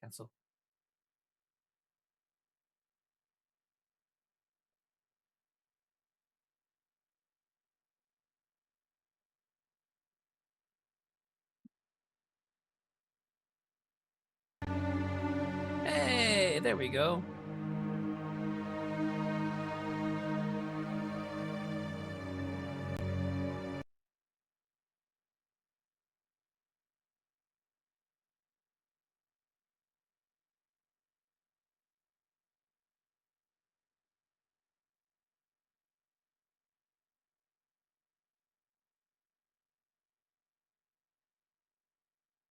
Cancel. Hey, there we go.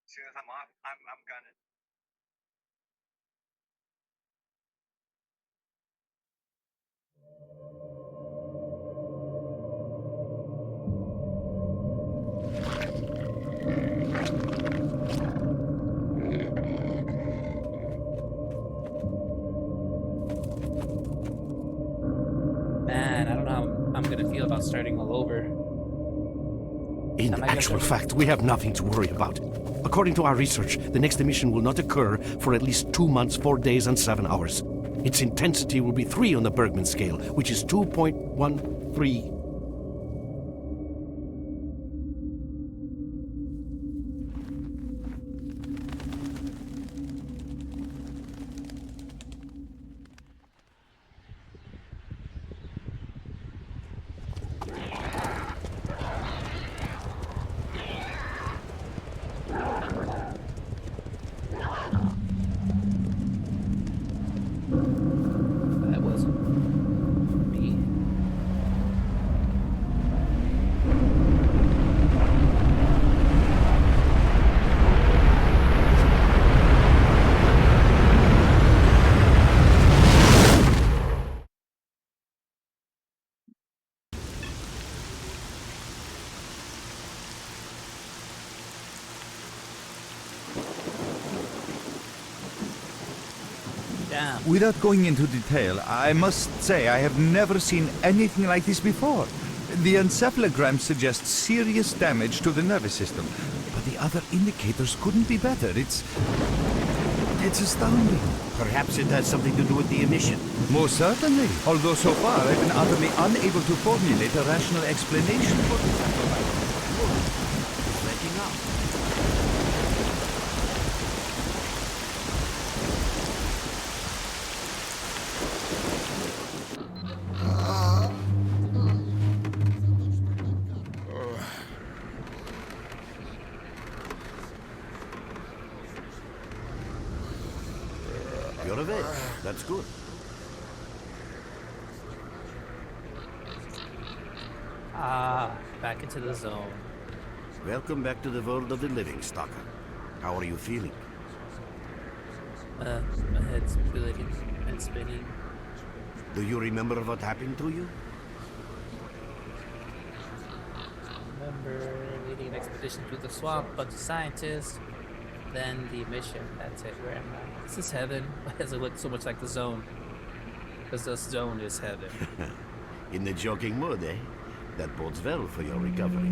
As soon as I'm off, I'm gonna. Man, I don't know how I'm gonna feel about starting all over. In actual fact, we have nothing to worry about. According to our research, the next emission will not occur for at least 2 months, 4 days, and 7 hours. Its intensity will be 3 on the Bergman scale, which is 2.13. That was me. Damn. Without going into detail, I must say I have never seen anything like this before. The encephalogram suggests serious damage to the nervous system, but the other indicators couldn't be better. It's astounding. Perhaps it has something to do with the emission. Most certainly. Although so far I've been utterly unable to formulate a rational explanation for the satellite. It's letting up. You're awake. That's good. Ah, back into the zone. Welcome back to the world of the living, Stalker. How are you feeling? My head's spinning and spinning. Do you remember what happened to you? Remember leading an expedition through the swamp, bunch of scientists, then the mission. That's it. Where am I? This is heaven. Why does it look so much like the zone? Because the zone is heaven. In the joking mood, eh? That bodes well for your recovery.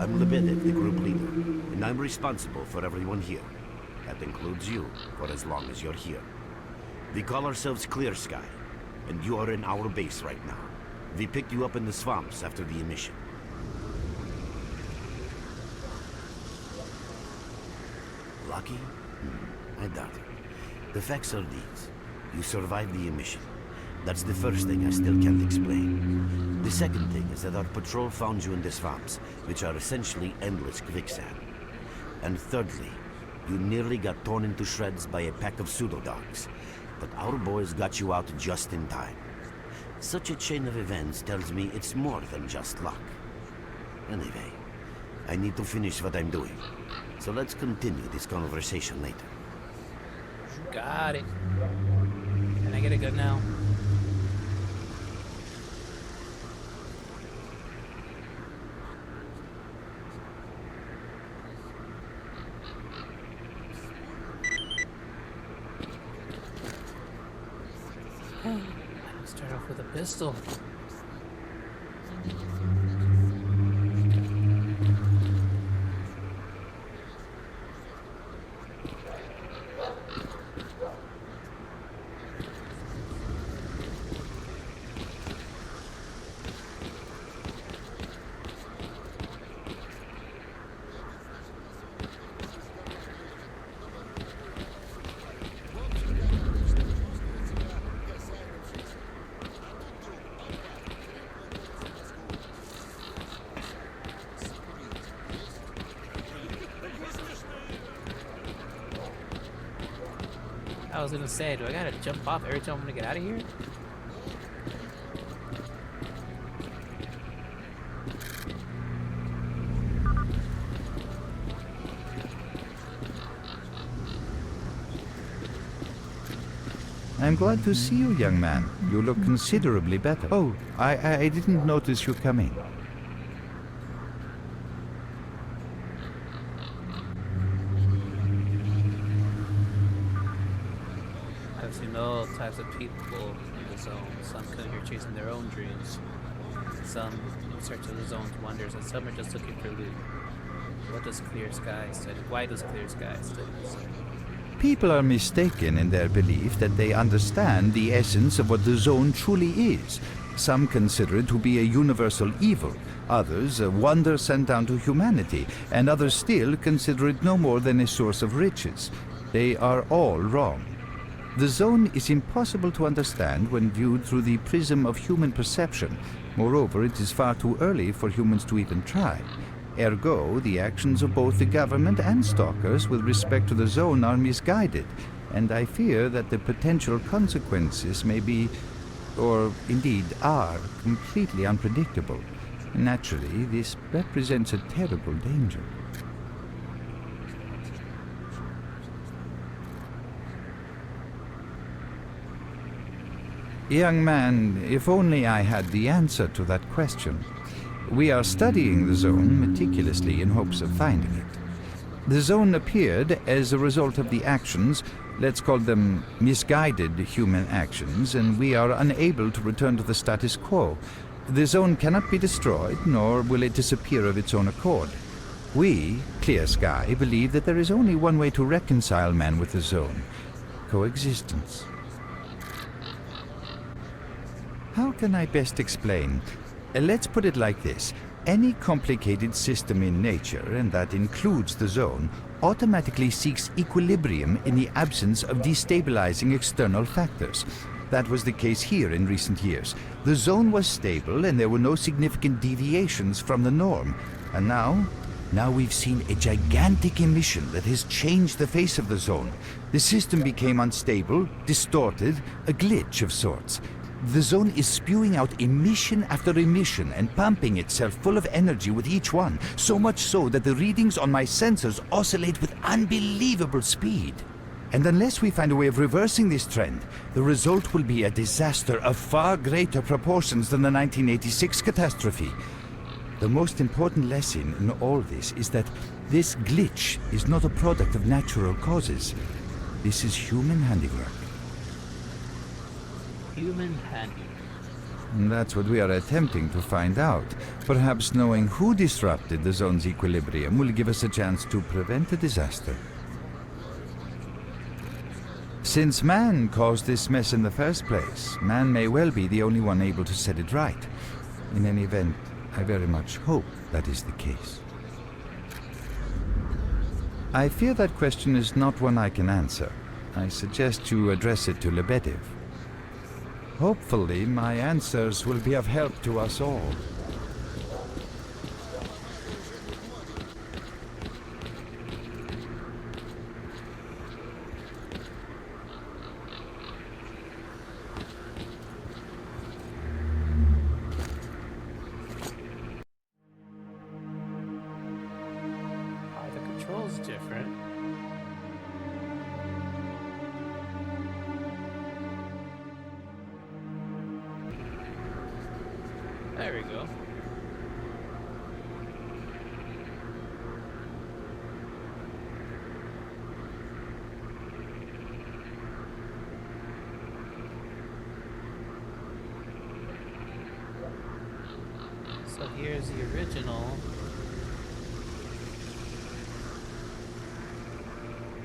I'm Lebedev, the group leader, and I'm responsible for everyone here. That includes you, for as long as you're here. We call ourselves S.T.A.L.K.E.R, and you are in our base right now. We picked you up in the swamps after the emission. Lucky? I doubt it. The facts are these. You survived the emission. That's the first thing I still can't explain. The second thing is that our patrol found you in the swamps, which are essentially endless quicksand. And thirdly, you nearly got torn into shreds by a pack of pseudo-dogs. But our boys got you out just in time. Such a chain of events tells me it's more than just luck. Anyway, I need to finish what I'm doing. So let's continue this conversation later. Got it. Can I get a gun now? Let's start off with a pistol. I was gonna say, do I gotta jump off every time I'm gonna get out of here? I'm glad to see you, young man. You look considerably better. Oh, I didn't notice you coming. I've seen all types of people in the zone. Some come here chasing their own dreams. Some in search of the zone's wonders, and some are just looking for loot. What does Clear Sky study? Why does Clear Sky study the zone? People are mistaken in their belief that they understand the essence of what the zone truly is. Some consider it to be a universal evil, others a wonder sent down to humanity, and others still consider it no more than a source of riches. They are all wrong. The zone is impossible to understand when viewed through the prism of human perception. Moreover, it is far too early for humans to even try. Ergo, the actions of both the government and stalkers with respect to the zone are misguided, and I fear that the potential consequences may be, or indeed are, completely unpredictable. Naturally, this represents a terrible danger. Young man, if only I had the answer to that question. We are studying the zone meticulously in hopes of finding it. The zone appeared as a result of the actions, let's call them misguided human actions, and we are unable to return to the status quo. The zone cannot be destroyed, nor will it disappear of its own accord. We, Clear Sky, believe that there is only one way to reconcile man with the zone: coexistence. How can I best explain? Let's put it like this. Any complicated system in nature, and that includes the zone, automatically seeks equilibrium in the absence of destabilizing external factors. That was the case here in recent years. The zone was stable and there were no significant deviations from the norm. And now we've seen a gigantic emission that has changed the face of the zone. The system became unstable, distorted, a glitch of sorts. The zone is spewing out emission after emission and pumping itself full of energy with each one, so much so that the readings on my sensors oscillate with unbelievable speed. And unless we find a way of reversing this trend, the result will be a disaster of far greater proportions than the 1986 catastrophe. The most important lesson in all this is that this glitch is not a product of natural causes. This is human handiwork. Human hand. That's what we are attempting to find out. Perhaps knowing who disrupted the zone's equilibrium will give us a chance to prevent a disaster. Since man caused this mess in the first place, man may well be the only one able to set it right. In any event, I very much hope that is the case. I fear that question is not one I can answer. I suggest you address it to Lebedev. Hopefully, my answers will be of help to us all. The control's different. There we go. So here's the original.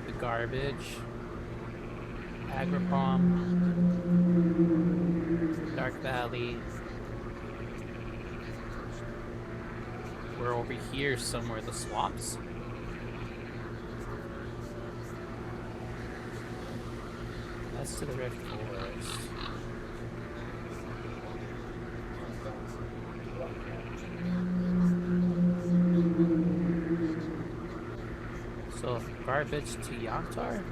The garbage. Agripalm. Dark Valley. We're over here somewhere, the swamps. That's to the Rift Forest. So, garbage to Yaktar?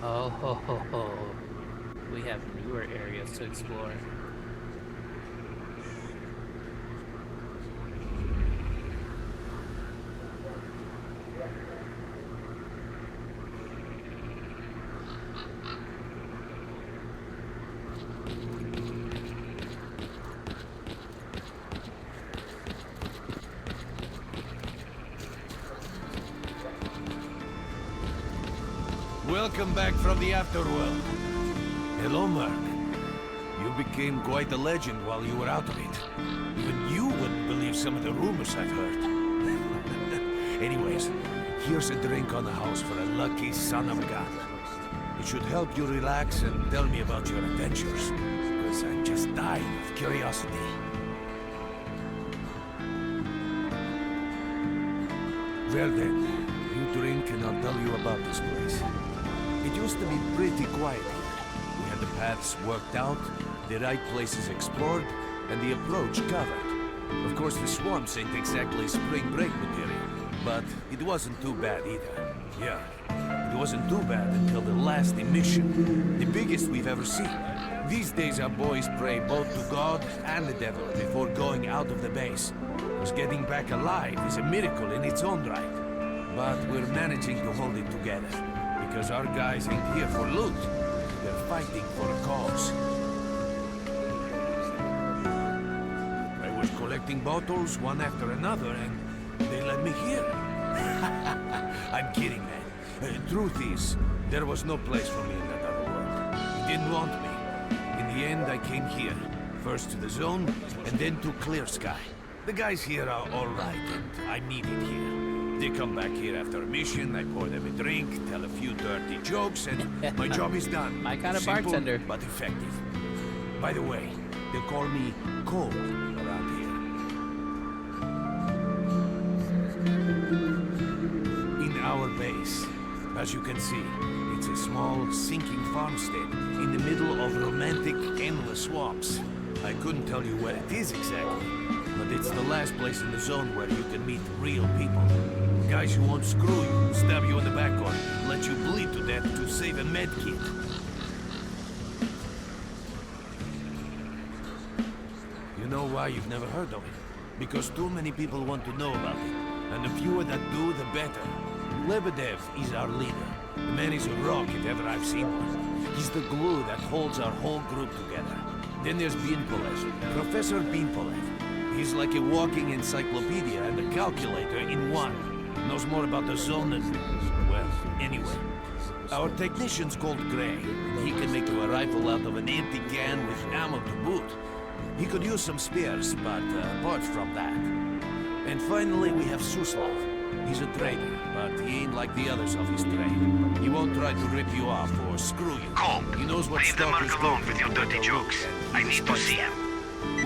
Oh, ho, ho, ho. We have newer areas to explore. Welcome back from the afterworld. Hello, Mark. You became quite a legend while you were out of it. Even you wouldn't believe some of the rumors I've heard. Anyways, here's a drink on the house for a lucky son of a gun. It should help you relax and tell me about your adventures, because I'm just dying of curiosity. Well then, you drink and I'll tell you about this place. It used to be pretty quiet here. We had the paths worked out, the right places explored, and the approach covered. Of course, the swamps ain't exactly spring break material, but it wasn't too bad either. Yeah, it wasn't too bad until the last emission, the biggest we've ever seen. These days our boys pray both to God and the devil before going out of the base. Because getting back alive is a miracle in its own right. But we're managing to hold it together. Because our guys ain't here for loot. They're fighting for a cause. I was collecting bottles one after another and they let me here. I'm kidding, man. Truth is, there was no place for me in that other world. He didn't want me. In the end, I came here. First to the zone, and then to S.T.A.L.K.E.R. The guys here are alright, and I'm needed here. They come back here after a mission, I pour them a drink, tell a few dirty jokes, and my job is done. My kind of Simple, bartender. but effective. By the way, they call me Cole around here. In our base, as you can see, it's a small, sinking farmstead in the middle of romantic, endless swamps. I couldn't tell you where it is exactly, but it's the last place in the zone where you can meet real people. Guys who won't screw you, stab you in the back or let you bleed to death to save a med kit. You know why you've never heard of it? Because too many people want to know about it, and the fewer that do, the better. Lebedev is our leader. The man is a rock if ever I've seen one. He's the glue that holds our whole group together. Then there's Binpolev, Professor Binpolev. He's like a walking encyclopedia and a calculator in one. Knows more about the zone than... well, anyway. Our technician's called Gray. He can make you a rifle out of an empty can with ammo to boot. He could use some spares, but apart from that... And finally, we have Suslav. He's a trader, but he ain't like the others of his trade. He won't try to rip you off or screw you. Cole, He knows what leave the stuff Mark is alone going with your dirty jokes. I need to see him.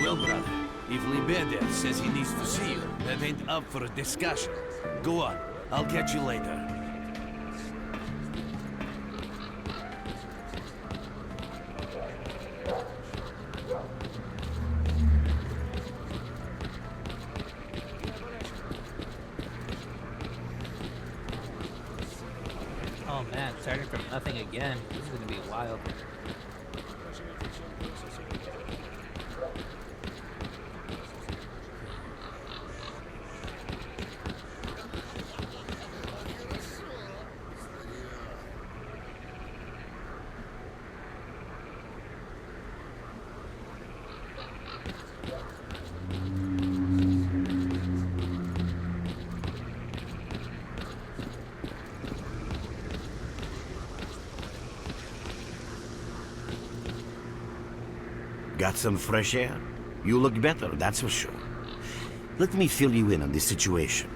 Well, brother, if Lebedev says he needs to see you, that ain't up for a discussion. Go on. I'll catch you later. Oh man, starting from nothing again. This is gonna be wild. Got some fresh air? You look better, that's for sure. Let me fill you in on this situation.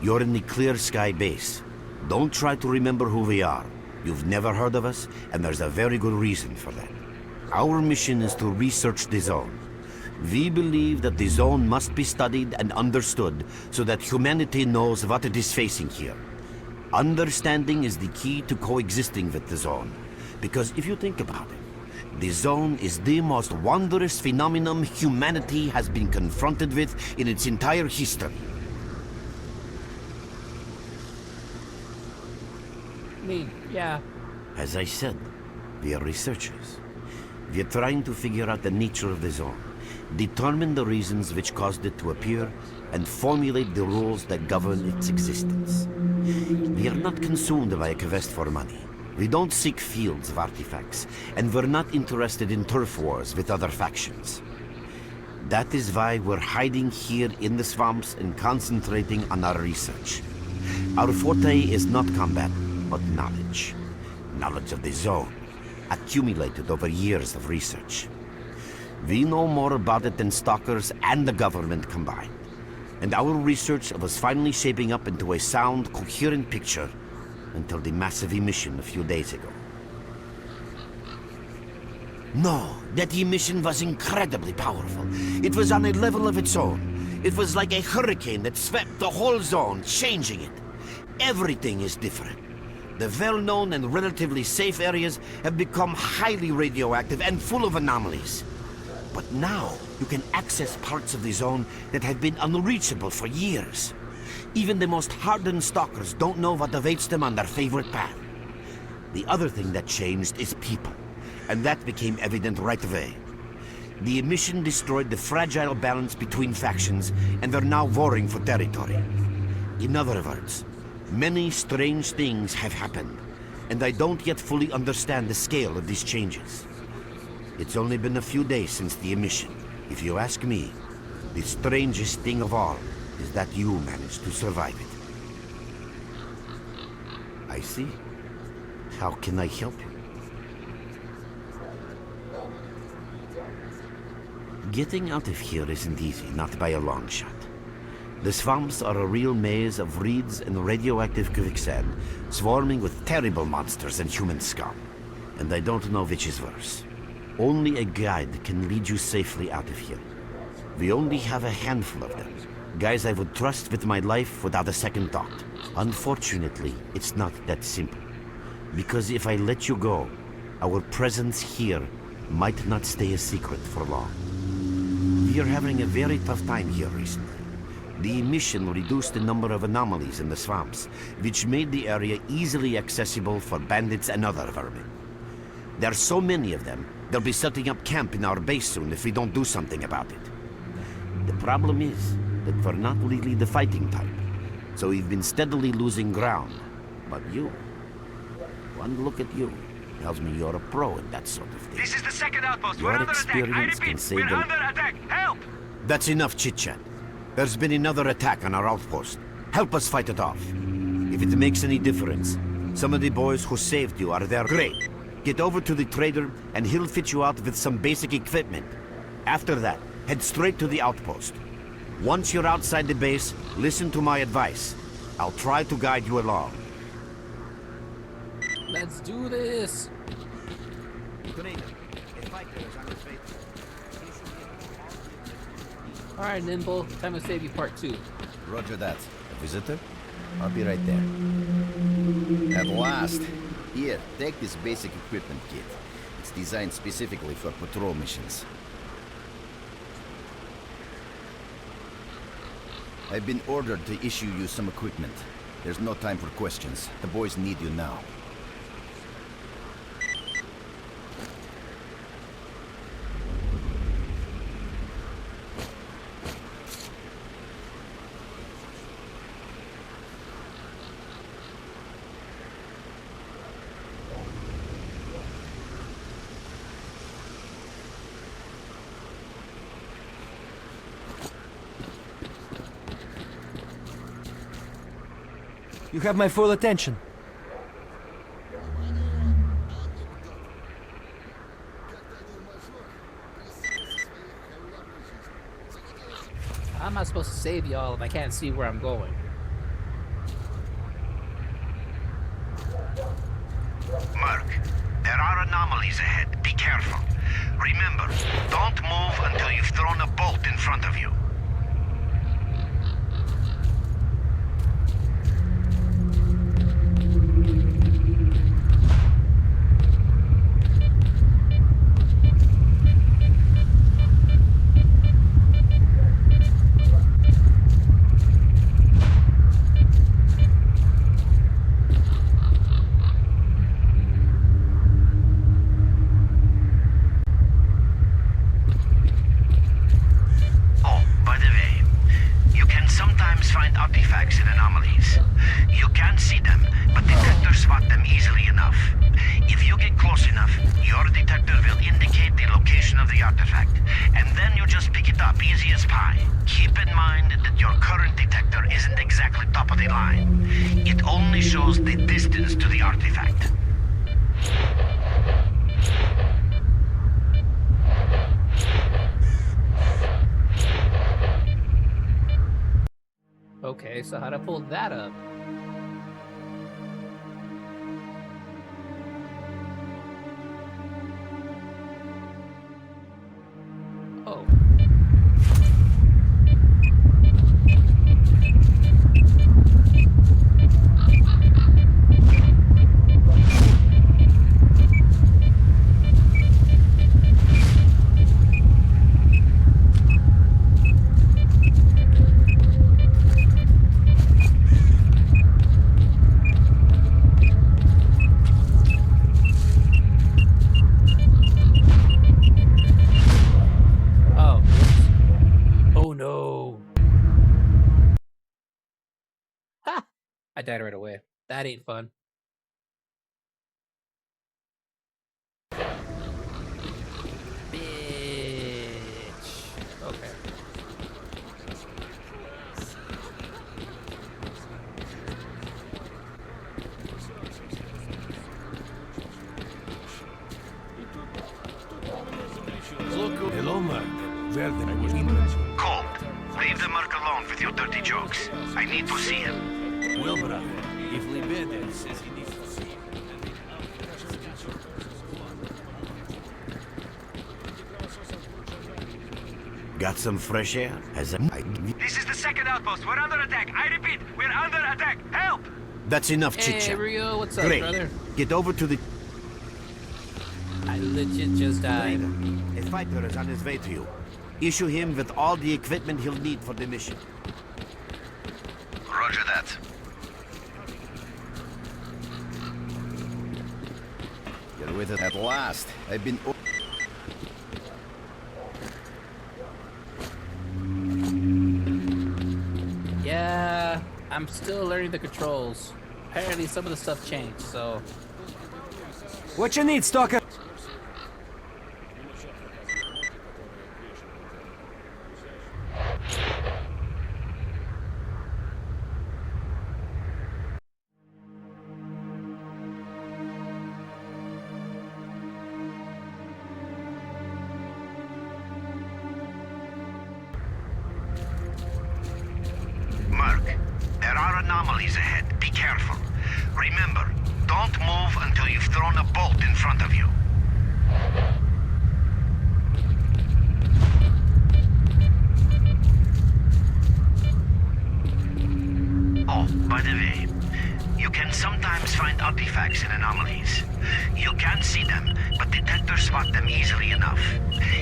You're in the Clear Sky base. Don't try to remember who we are. You've never heard of us, and there's a very good reason for that. Our mission is to research the zone. We believe that the zone must be studied and understood so that humanity knows what it is facing here. Understanding is the key to coexisting with the zone. Because if you think about it, the zone is the most wondrous phenomenon humanity has been confronted with in its entire history. I mean, yeah, As I said, we are researchers. We are trying to figure out the nature of the zone, determine the reasons which caused it to appear, and formulate the rules that govern its existence. We are not consumed by a quest for money. We don't seek fields of artifacts, and we're not interested in turf wars with other factions. That is why we're hiding here in the swamps and concentrating on our research. Our forte is not combat, but knowledge. Knowledge of the zone, accumulated over years of research. We know more about it than stalkers and the government combined. And our research was finally shaping up into a sound, coherent picture until the massive emission a few days ago. No, that emission was incredibly powerful. It was on a level of its own. It was like a hurricane that swept the whole zone, changing it. Everything is different. The well-known and relatively safe areas have become highly radioactive and full of anomalies. But now, you can access parts of the zone that have been unreachable for years. Even the most hardened stalkers don't know what awaits them on their favorite path. The other thing that changed is people, and that became evident right away. The emission destroyed the fragile balance between factions, and they're now warring for territory. In other words, many strange things have happened, and I don't yet fully understand the scale of these changes. It's only been a few days since the emission. If you ask me, the strangest thing of all is that you managed to survive it. I see. How can I help you? Getting out of here isn't easy, not by a long shot. The swamps are a real maze of reeds and radioactive quicksand, swarming with terrible monsters and human scum. And I don't know which is worse. Only a guide can lead you safely out of here. We only have a handful of them. Guys I would trust with my life without a second thought. Unfortunately, it's not that simple. Because if I let you go, our presence here might not stay a secret for long. We are having a very tough time here recently. The emission reduced the number of anomalies in the swamps, which made the area easily accessible for bandits and other vermin. There are so many of them, they'll be setting up camp in our base soon if we don't do something about it. The problem is that we're not really the fighting type, so we've been steadily losing ground. But you, one look at you, tells me you're a pro in that sort of thing. This is the second outpost. Your We're under attack. I experience can repeat, save we're them. under attack. Help! That's enough chit-chat. There's been another attack on our outpost. Help us fight it off. If it makes any difference, some of the boys who saved you are there. Great. Get over to the trader and he'll fit you out with some basic equipment. After that, head straight to the outpost. Once you're outside the base, listen to my advice. I'll try to guide you along. Let's do this. All right, Nimble. Time to save you part 2. Roger that. A visitor? I'll be right there. At last! Here, take this basic equipment kit. It's designed specifically for patrol missions. I've been ordered to issue you some equipment. There's no time for questions. The boys need you now. You have my full attention. How am I supposed to save y'all if I can't see where I'm going? Merc, there are anomalies ahead. Be careful. Remember, don't move until you've thrown a bolt in front of you. the line. It only shows the distance to the artifact. Okay, so how'd I pull that up? Oh. Oh. Oh no. Ha! I died right away. That ain't fun. Bitch. Okay. Hello, Mark. Where the England? Cold. Leave the merc alone with your dirty jokes. I need to see him. Well, brother, if Libede says he needs to see you, Got some fresh air? This is the second outpost. We're under attack. I repeat, we're under attack. Help! That's enough Hey, chit-chat. Rio, what's up, Great. brother? Get over to the... I legit just died. A fighter is on his way to you. Issue him with all the equipment he'll need for the mission. Roger that. You're with it at last. I've been... Yeah, I'm still learning the controls. Apparently some of the stuff changed, so... What you need, Stalker? Merc, there are anomalies ahead. Be careful. Remember, don't move until you've thrown a bolt in front of you. Oh, by the way, you can sometimes find artifacts in anomalies. You can't see them, but detectors spot them easily enough.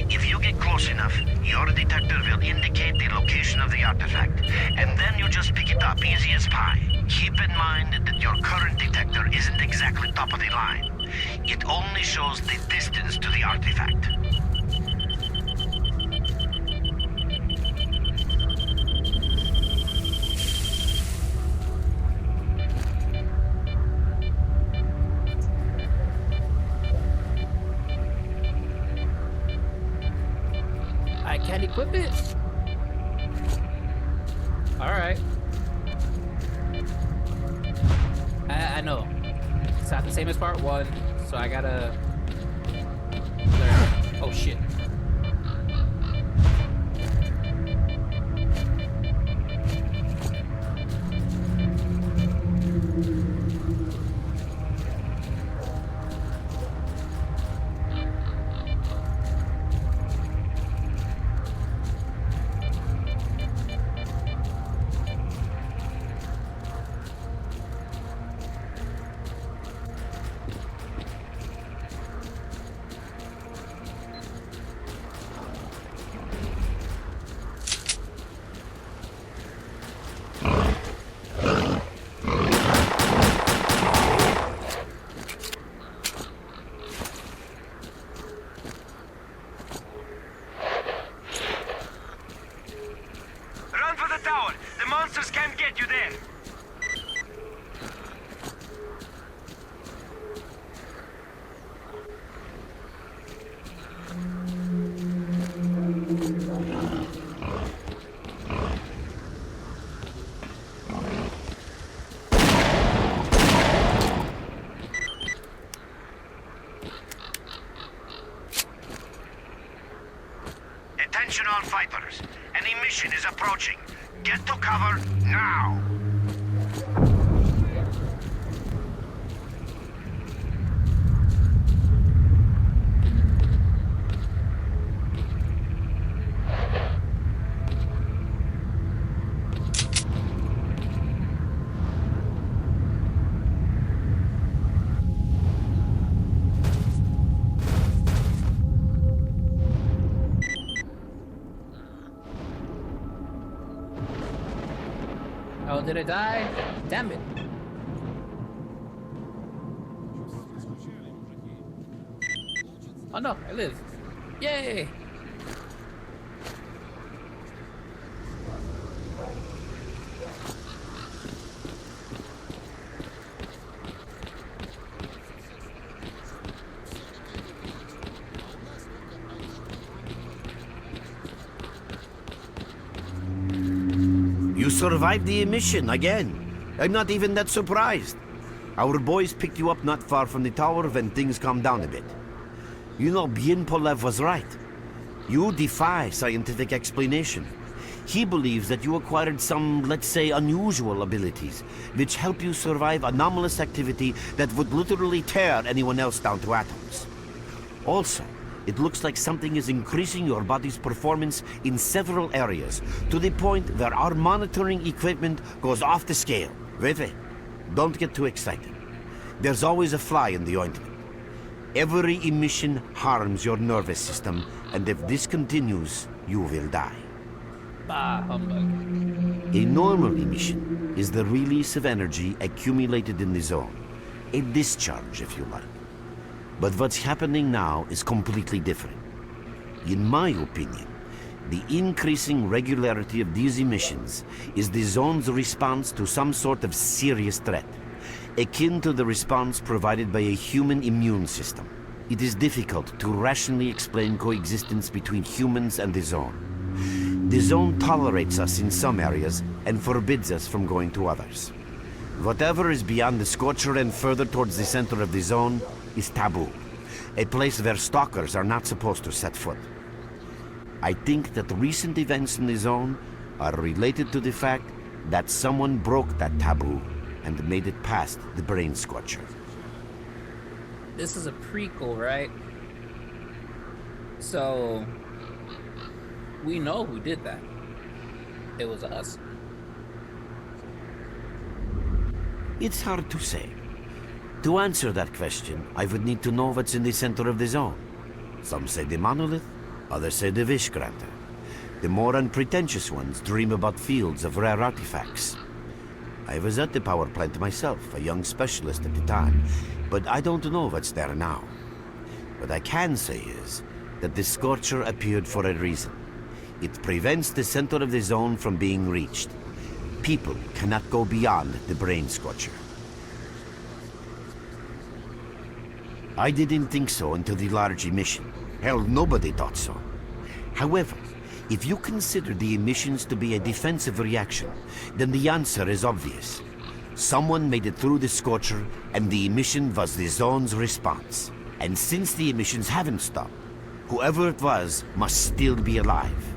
If you get close enough, your detector will indicate the location of the artifact, and then you just pick it up easy as pie. Keep in mind that your current detector isn't exactly top of the line. It only shows the distance to the artifact. I can't equip it? Alright. I know. It's not the same as part 1, so I gotta learn. Oh shit. Attention all fighters. An emission is approaching. Get to cover now. Oh, did I die? Damn it. Oh no, I live. Yay! You survived the emission again. I'm not even that surprised. Our boys picked you up not far from the tower when things calmed down a bit. You know, Bien Polev was right. You defy scientific explanation. He believes that you acquired some, let's say, unusual abilities, which help you survive anomalous activity that would literally tear anyone else down to atoms. Also, it looks like something is increasing your body's performance in several areas, to the point where our monitoring equipment goes off the scale. Wait, don't get too excited. There's always a fly in the ointment. Every emission harms your nervous system, and if this continues, you will die. Bah, humbug. A normal emission is the release of energy accumulated in the zone. A discharge, if you like. But what's happening now is completely different. In my opinion, the increasing regularity of these emissions is the zone's response to some sort of serious threat, akin to the response provided by a human immune system. It is difficult to rationally explain coexistence between humans and the zone. The zone tolerates us in some areas and forbids us from going to others. Whatever is beyond the Scorcher and further towards the center of the zone is taboo, a place where stalkers are not supposed to set foot. I think that recent events in the zone are related to the fact that someone broke that taboo and made it past the brain scorcher. This is a prequel, right? So we know who did that. It was us. It's hard to say. To answer that question, I would need to know what's in the center of the zone. Some say the monolith, others say the Wish-Granter. The more unpretentious ones dream about fields of rare artifacts. I was at the power plant myself, a young specialist at the time, but I don't know what's there now. What I can say is that the Scorcher appeared for a reason. It prevents the center of the zone from being reached. People cannot go beyond the brain scorcher. I didn't think so until the large emission. Hell, nobody thought so. However, if you consider the emissions to be a defensive reaction, then the answer is obvious. Someone made it through the Scorcher, and the emission was the zone's response. And since the emissions haven't stopped, whoever it was must still be alive.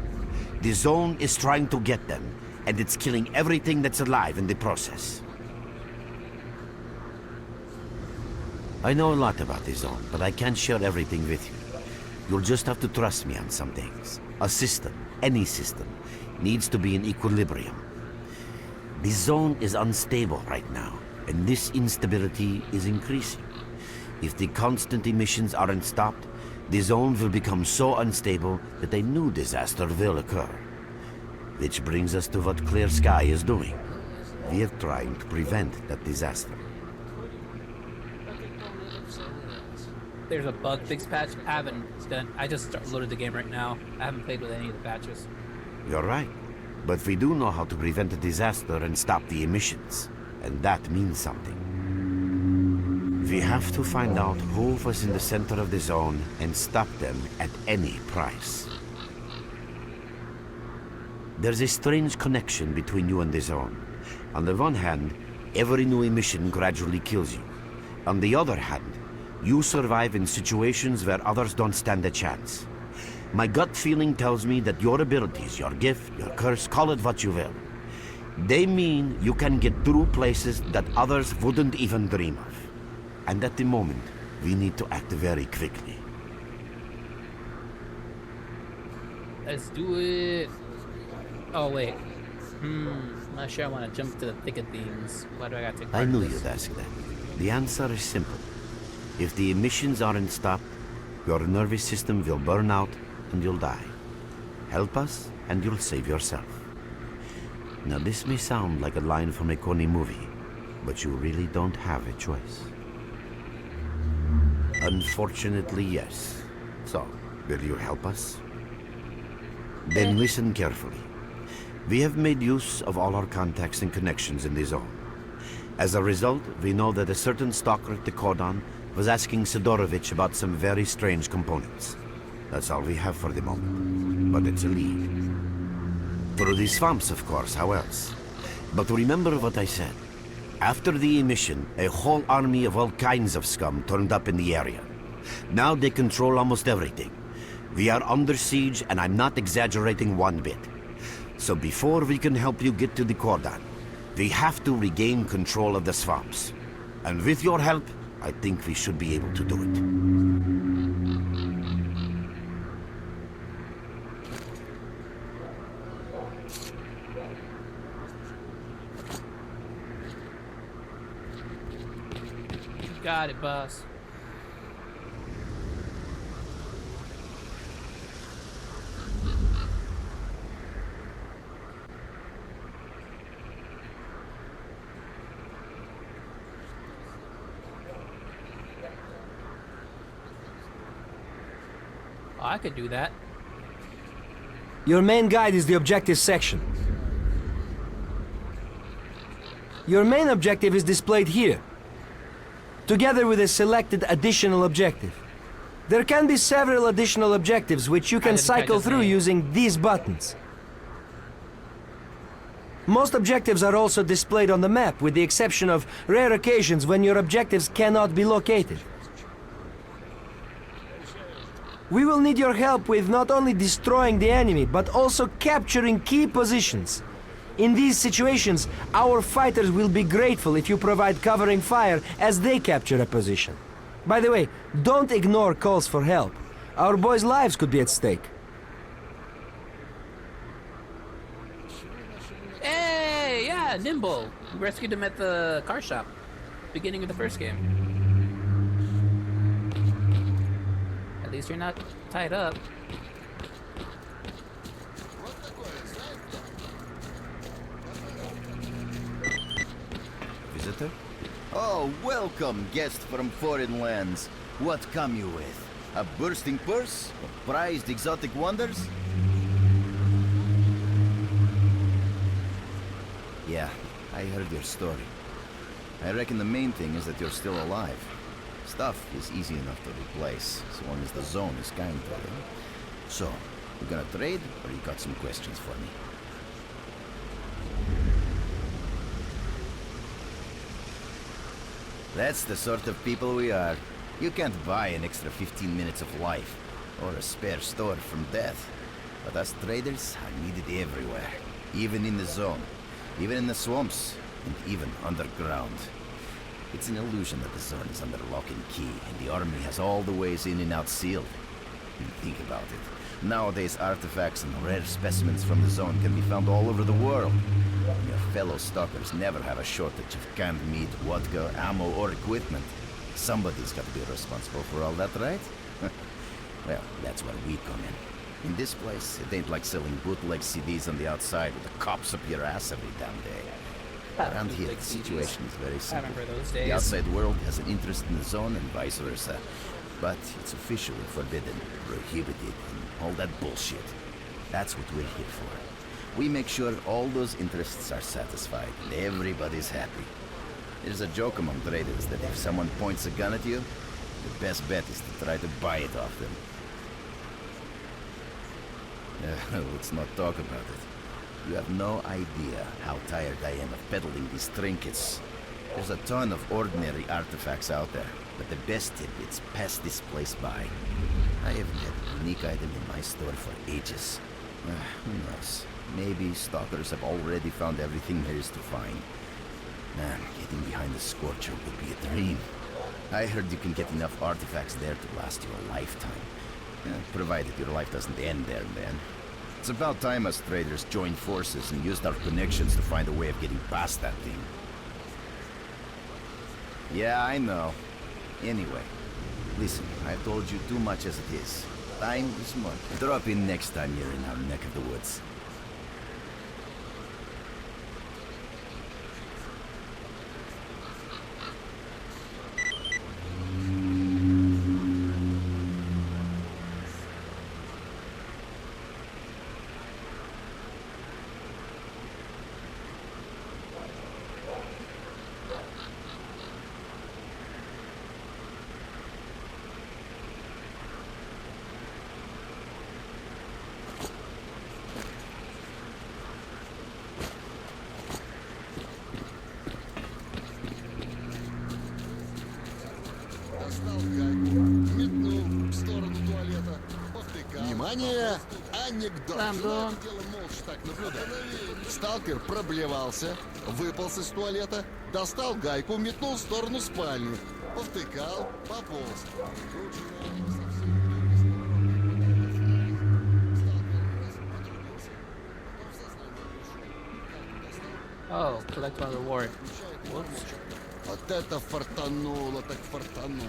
The zone is trying to get them, and it's killing everything that's alive in the process. I know a lot about the zone, but I can't share everything with you. You'll just have to trust me on some things. A system, any system, needs to be in equilibrium. The zone is unstable right now, and this instability is increasing. If the constant emissions aren't stopped, the zone will become so unstable that a new disaster will occur. Which brings us to what S.T.A.L.K.E.R is doing. We are trying to prevent that disaster. There's a bug fix patch. I just loaded the game right now. I haven't played with any of the patches. You're right. But we do know how to prevent a disaster and stop the emissions. And that means something. We have to find out who was in the center of the zone and stop them at any price. There's a strange connection between you and the zone. On the one hand, every new emission gradually kills you. On the other hand, you survive in situations where others don't stand a chance. My gut feeling tells me that your abilities, your gift, your curse, call it what you will, they mean you can get through places that others wouldn't even dream of. And at the moment, we need to act very quickly. Let's do it. Oh wait. I'm not sure I want to jump to the thick of things. Why do I gotta take part I in knew this? you'd ask that. The answer is simple. If the emissions aren't stopped, your nervous system will burn out and you'll die. Help us and you'll save yourself. Now this may sound like a line from a corny movie, but you really don't have a choice. Unfortunately, yes. So, will you help us? Then listen carefully. We have made use of all our contacts and connections in the zone. As a result, we know that a certain stalker at the cordon was asking Sidorovich about some very strange components. That's all we have for the moment, but it's a lead. Through the swamps, of course, how else? But remember what I said. After the emission, a whole army of all kinds of scum turned up in the area. Now they control almost everything. We are under siege, and I'm not exaggerating one bit. So before we can help you get to the cordon, we have to regain control of the swamps. And with your help, I think we should be able to do it. Got it, boss. Oh, I could do that. Your main guide is the objective section. Your main objective is displayed here, together with a selected additional objective. There can be several additional objectives which you can cycle through using these buttons. Most objectives are also displayed on the map, with the exception of rare occasions when your objectives cannot be located. We will need your help with not only destroying the enemy, but also capturing key positions. In these situations, our fighters will be grateful if you provide covering fire as they capture a position. By the way, don't ignore calls for help. Our boys' lives could be at stake. Hey, yeah, Nimble. We rescued him at the car shop, beginning of the first game. At least you're not tied up. Visitor? Oh, welcome, guest from foreign lands. What come you with? A bursting purse? Of prized exotic wonders? Yeah, I heard your story. I reckon the main thing is that you're still alive. Stuff is easy enough to replace, as long as the zone is kind to you. So, you gonna trade, or you got some questions for me? That's the sort of people we are. You can't buy an extra 15 minutes of life, or a spare store from death. But us traders are needed everywhere, even in the zone, even in the swamps, and even underground. It's an illusion that the zone is under lock and key, and the army has all the ways in and out sealed. Think about it. Nowadays, artifacts and rare specimens from the zone can be found all over the world. Your fellow stalkers never have a shortage of canned meat, vodka, ammo, or equipment. Somebody's got to be responsible for all that, right? Well, that's where we come in. In this place, it ain't like selling bootleg CDs on the outside with the cops up your ass every damn day. Around here, the situation is very simple. I remember those days. The outside world has an interest in the zone and vice versa. But it's officially forbidden, prohibited, and all that bullshit. That's what we're here for. We make sure all those interests are satisfied and everybody's happy. There's a joke among traders that if someone points a gun at you, the best bet is to try to buy it off them. Let's not talk about it. You have no idea how tired I am of peddling these trinkets. There's a ton of ordinary artifacts out there, but the best tidbits pass this place by. I haven't had a unique item in my store for ages. Who knows? Maybe stalkers have already found everything there is to find. Man, getting behind the Scorcher would be a dream. I heard you can get enough artifacts there to last you a lifetime. Provided your life doesn't end there, man. It's about time us traders joined forces and used our connections to find a way of getting past that thing. Yeah, I know. Anyway, listen, I've told you too much as it is. Time is money. Drop in next time you're in our neck of the woods. Внимание! Анекдот. Ламбо. Дело молча так наблюдать. Сталкер проблевался, выполз из туалета, достал гайку, метнул в сторону спальни. Повтыкал, пополз. Oh, collect my reward. Whoops. Вот это фартануло, так фартануло.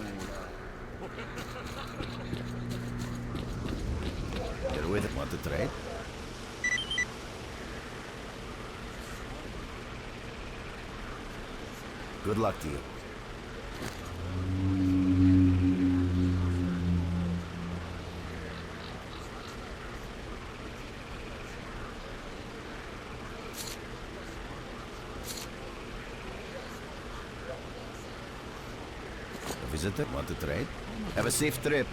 You're with it, want to trade? Good luck to you. A visitor, want to trade? Have a safe trip.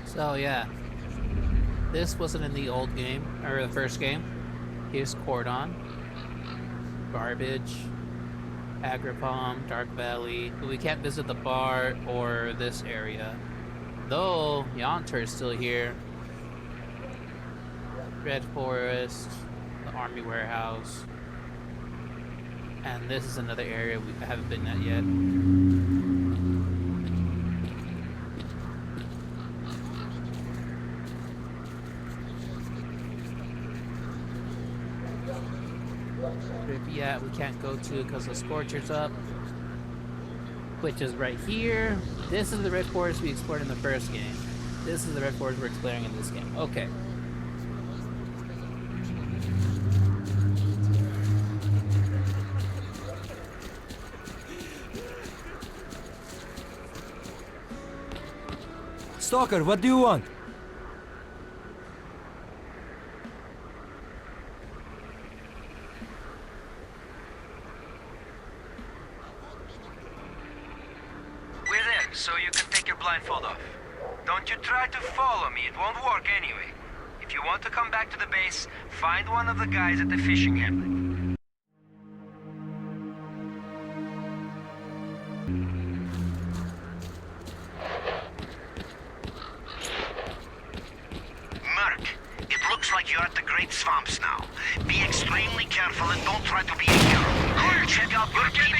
So yeah, this wasn't in the old game, or the first game. Here's Cordon, Garbage, Agripalm, Dark Valley, but we can't visit the bar or this area. Though, Yonter is still here. Red Forest, the Army Warehouse, and this is another area we haven't been at yet. Yeah, we can't go to because the Scorcher's up, which is right here. This is the Red Forest we explored in the first game. This is the Red Forest we're exploring in this game. Okay. Stalker, what do you want? So you can take your blindfold off. Don't you try to follow me, it won't work anyway. If you want to come back to the base, find one of the guys at the fishing hamlet. Merc, it looks like you're at the Great Swamps now. Be extremely careful and don't try to be a hero. Check out your PDA.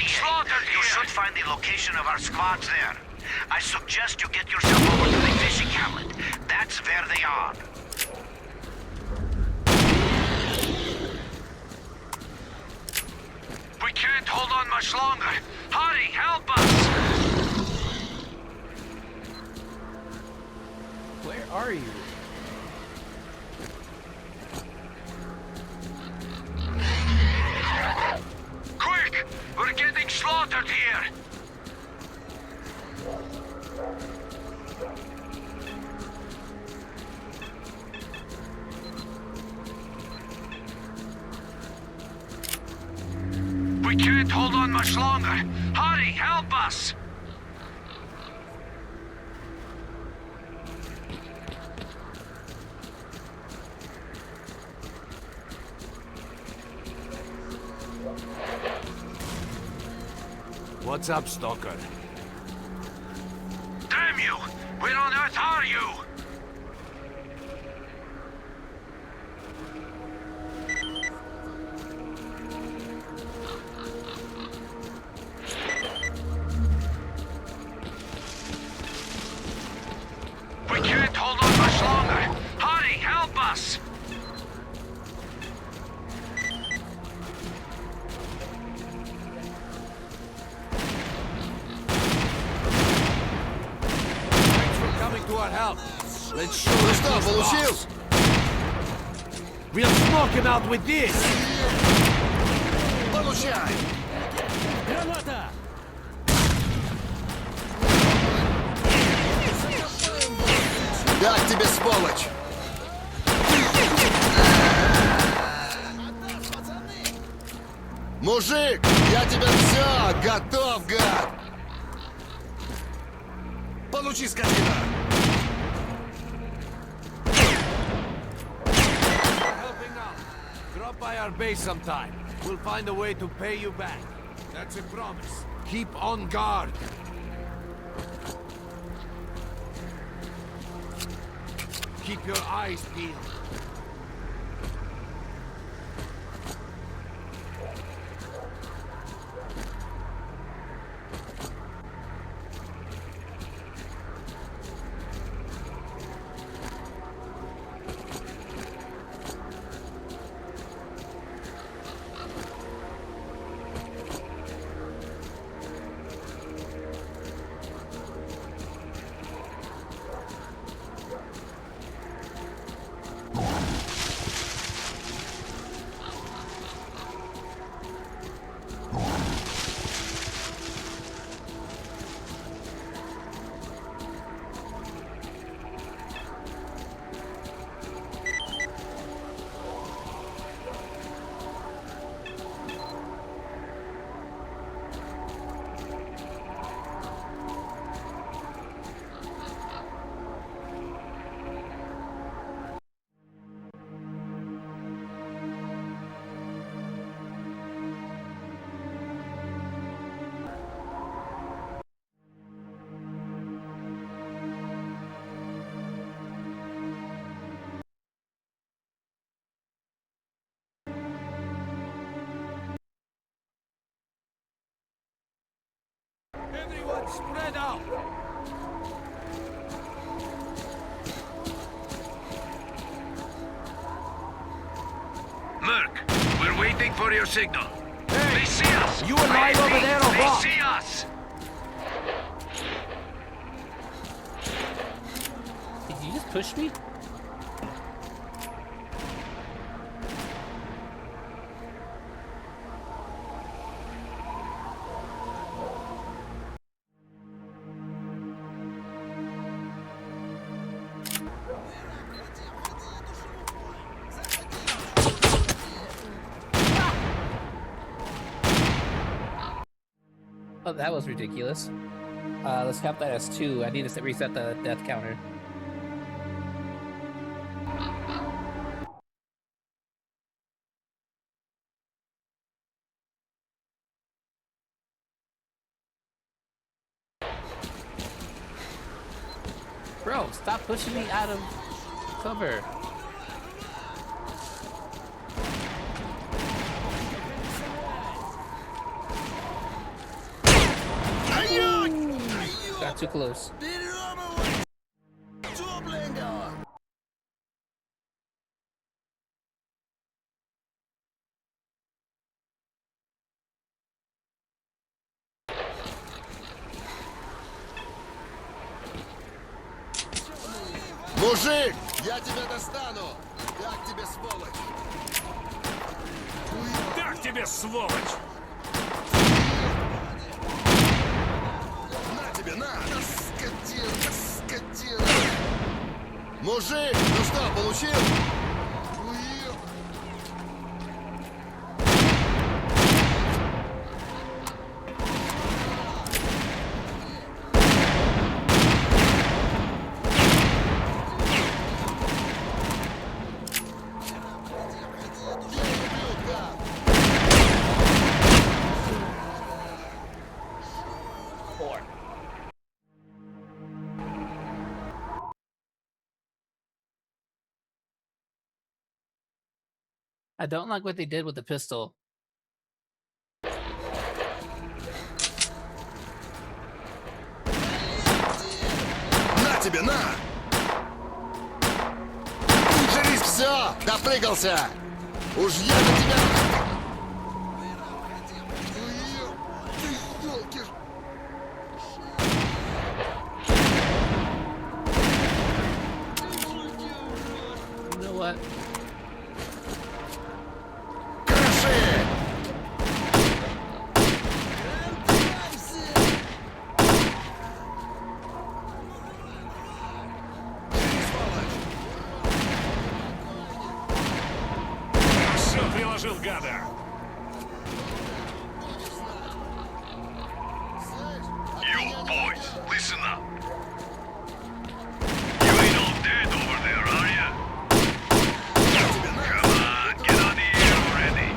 You should find the location of our squads there. I suggest you get yourself over to the fishing hamlet. That's where they are. We can't hold on much longer. Hurry, help us! Where are you? We can't hold on much longer. Hurry, help us! What's up, Stalker? Damn you! Where on earth are you? We can't hold on much longer. Hurry, help us! Thanks for coming to our help. Let's show Ну them что, who's получил? boss. We'll smoke him out with this. Получай! Так тебе, сволочь! Мужик, я тебе все, готов, гад! Получи, скотина! Helping out. Drop by our base sometime. We'll find a way to pay you back. That's a promise. Keep on guard. Keep your eyes peeled. Everyone spread out! Merc, we're waiting for your signal. Hey! They see us! You alive over there or They what? see us! Did you just push me? Oh, that was ridiculous. Let's count that as 2. I need to reset the death counter. Bro, stop pushing me out of cover. Got too close. Мужик, я тебя достану! Как тебе, сволочь? Так тебе, сволочь! На тебе, на! Скотина, скотина! Мужик, ну что, получил? I don't like what they did with the pistol. На тебе, на! Жрись, все, допрыгался! Уж я на тебя... Ты ёлки ж... You know what? Крыши! Все приложил, гада! You boys, listen up. You ain't all dead over there, are ya? Come on, get on the air already.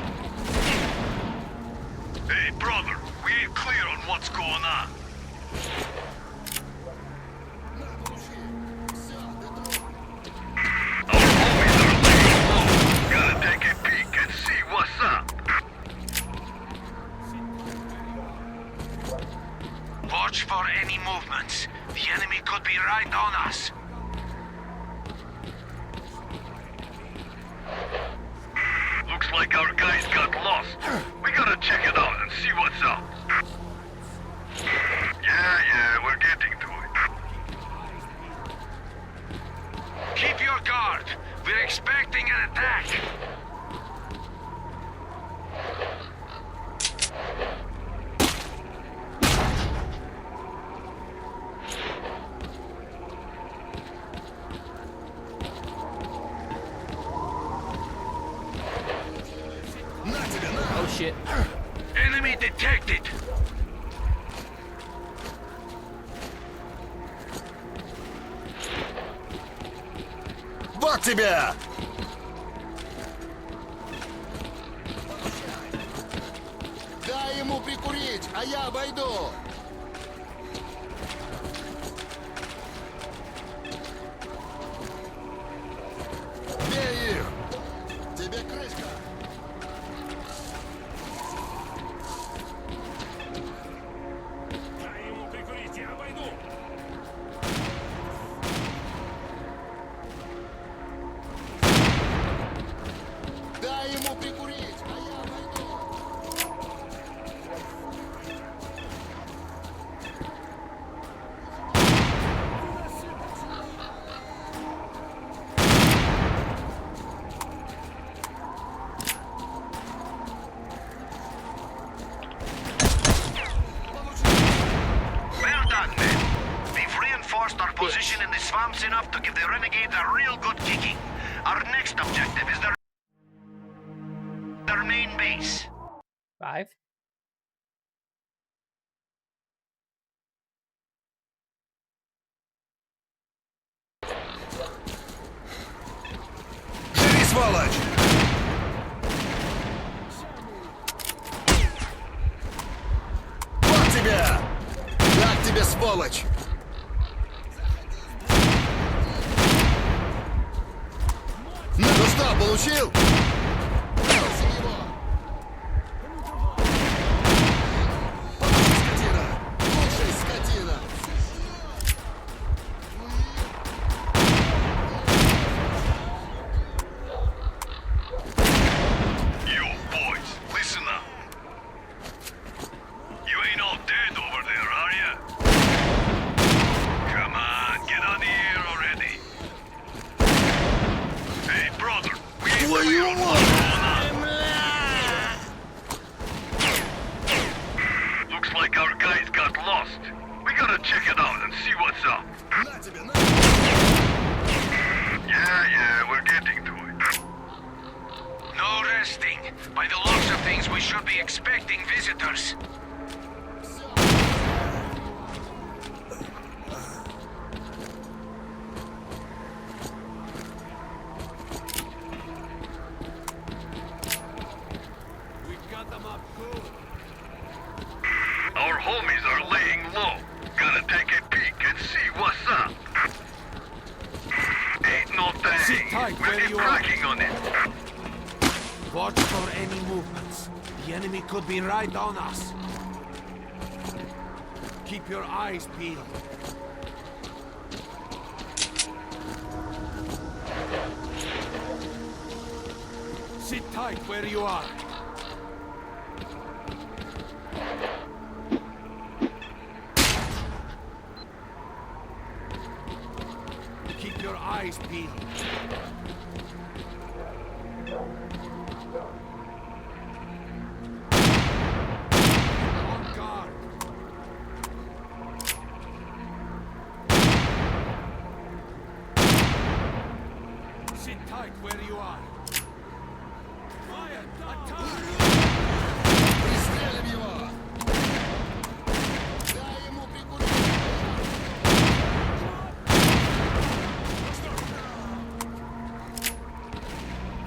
Hey, brother, we ain't clear on what's going on. Our homies are laying low. Gotta take a peek and see what's up. Watch for any movements. The enemy could be right on us. Looks like our guys got lost. We gotta check it out and see what's up. Yeah, we're getting to it. Keep your guard. We're expecting an attack. На тебе, на! Oh shit. Enemy detected. Вот тебе! Дай ему прикурить, а я обойду! Бей их! Тебе крышка! Дай ему прикурить, я обойду! Дай ему прикурить, а я обойду! Well done, men. We've reinforced our position in the swamps enough to give the renegades a real good kicking. Our next objective is their main base. 5? Живи, сволочь! Вот тебе! Как тебе, сволочь? Ну что, получил? Бросим его! Получи, скотина! Слушай, скотина! You boys, listen up. You ain't all dead over there, are ya? Come on, get on the air already. Hey, brother, we ain't Твою clear on what's мать! going on. Looks like our guys got lost. We gotta check it out and see what's up. На тебе, на! Yeah, we're getting to it. No resting. By the looks of things, we should be expecting visitors. We got them up good. Our homies are laying low. Gotta take a peek and see what's up. Ain't no thing. Sit tight We'll where get you are. cracking on it. Watch for any movements. The enemy could be right on us. Keep your eyes peeled. Sit tight where you are. Keep your eyes peeled. On guard. Sit tight where you are. Fire! Attack! Пристрелим его! Дай ему прикурить!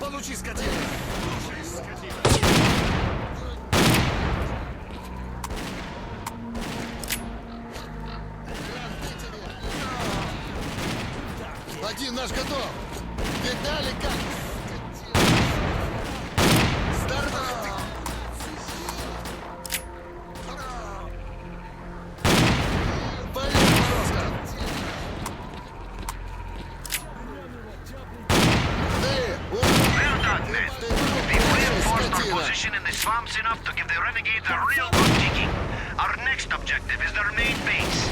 Получи, скотина! Слушай, скотина! Один наш готов! Видали как? Стартовый! Вали, Морозко! Ты! Well done, men. We've reinforced our Скотина! position in the swamps enough to give the renegades a real good kicking. Our next objective is their main base.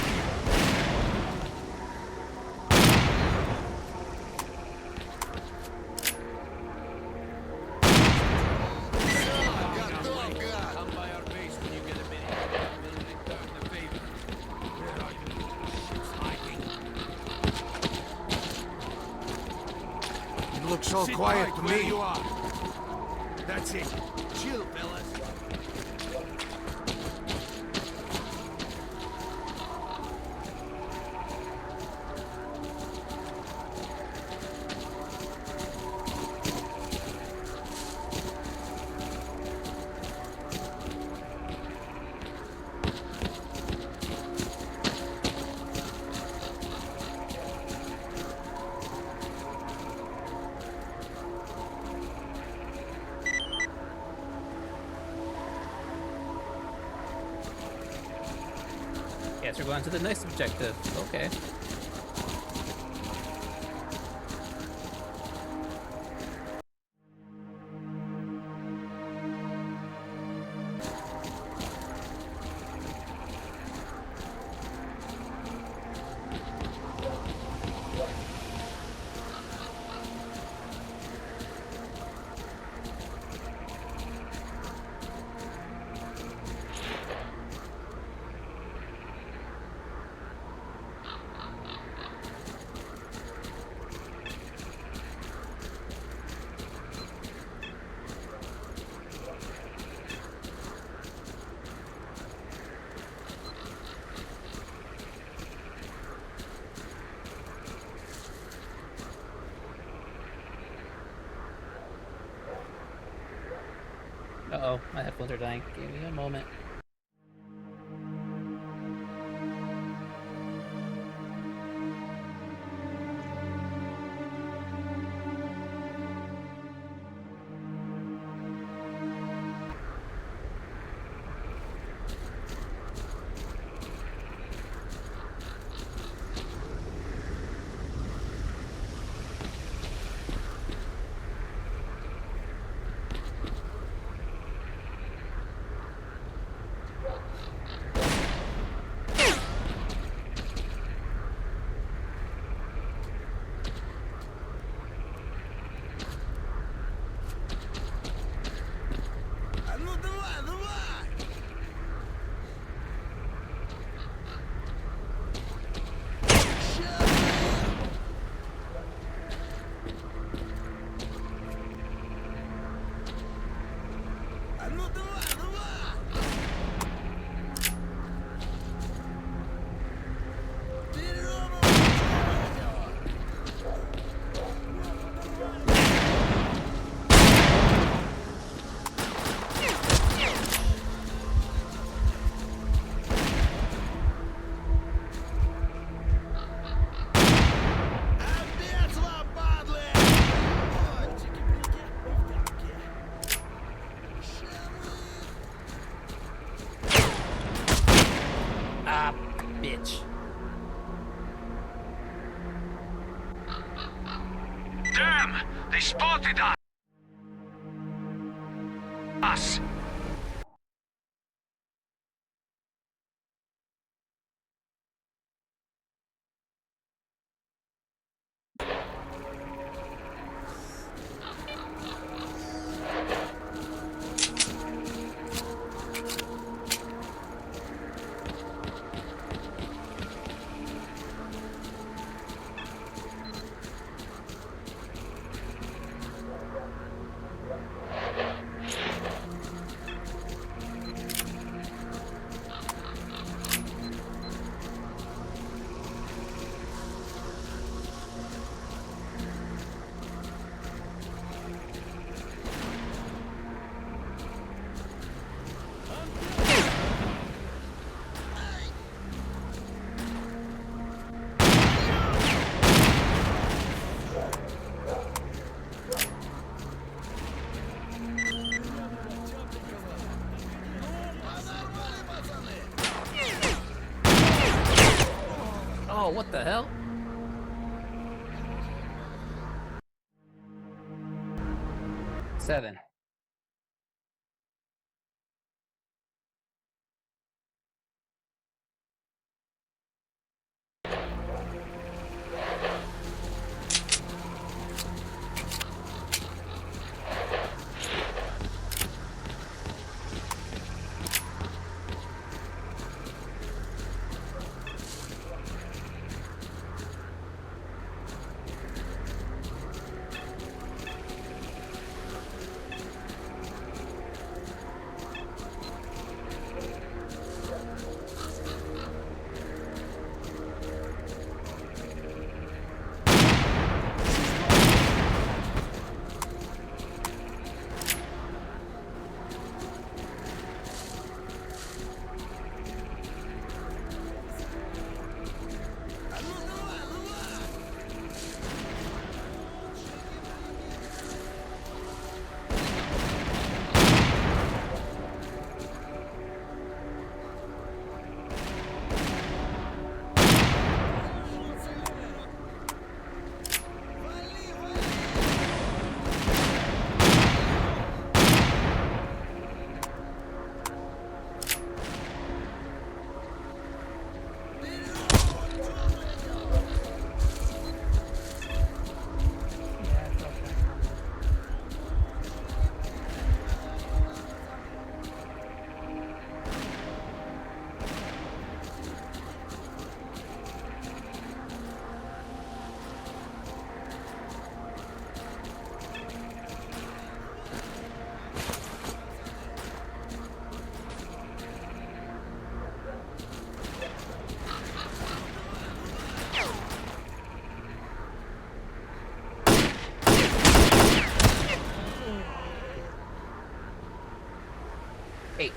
Готов, гад! Come by our base when you get a minute. We'll return the favor. Where are you? Ship's hiding. It looks all Sit quiet tight to where me. you are. That's it. Chill, fellas. Guess we're going to the next objective. Okay. Uh-oh, my headphones are dying. Give me a moment. us. Oh, what the hell? Seven. Yeah, I felt that coming. Eight.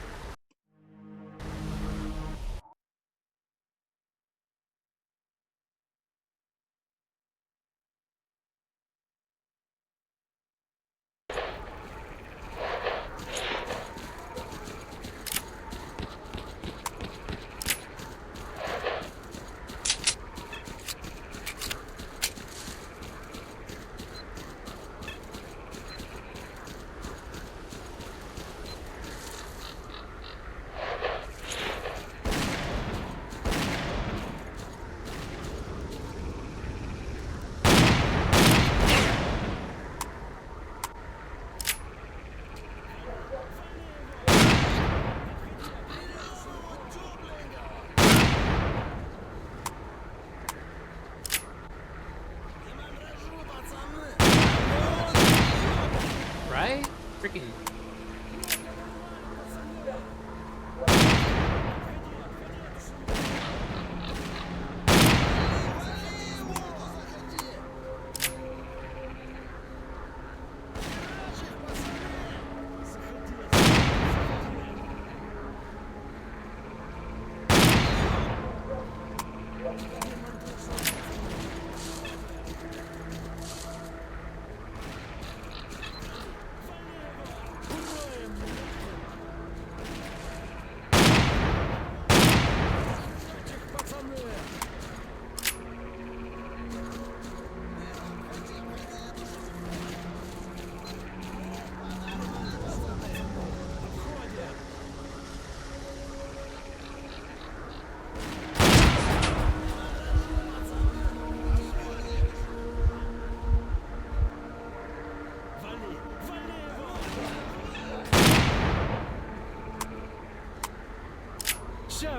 Right? Freaking. Let's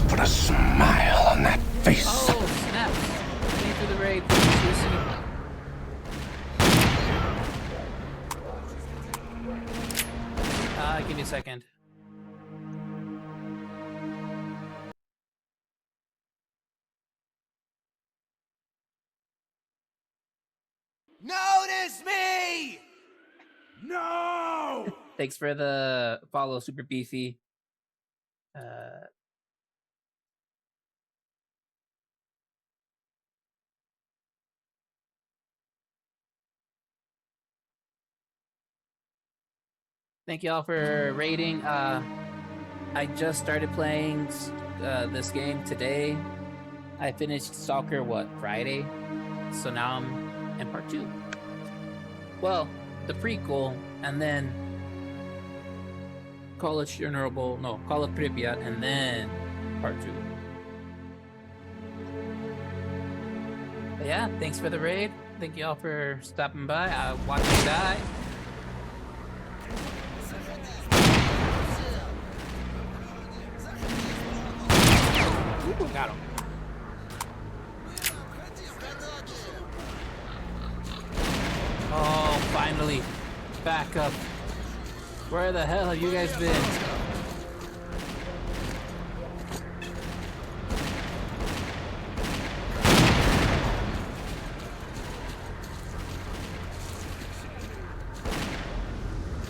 put a smile on that face. Oh, snap. Getting through the raid. Lucy. Give me a second. Notice me! No! Thanks for the follow, Super Beefy. Thank you all for rating. I just started playing this game today. I finished Stalker, Friday? So now I'm in part 2. Well, the prequel, and then Call of Pripyat, and then part 2. But yeah, thanks for the raid. Thank you all for stopping by. I'll watch you die. Ooh, got him. Oh, finally. Back up. Where the hell have you guys been?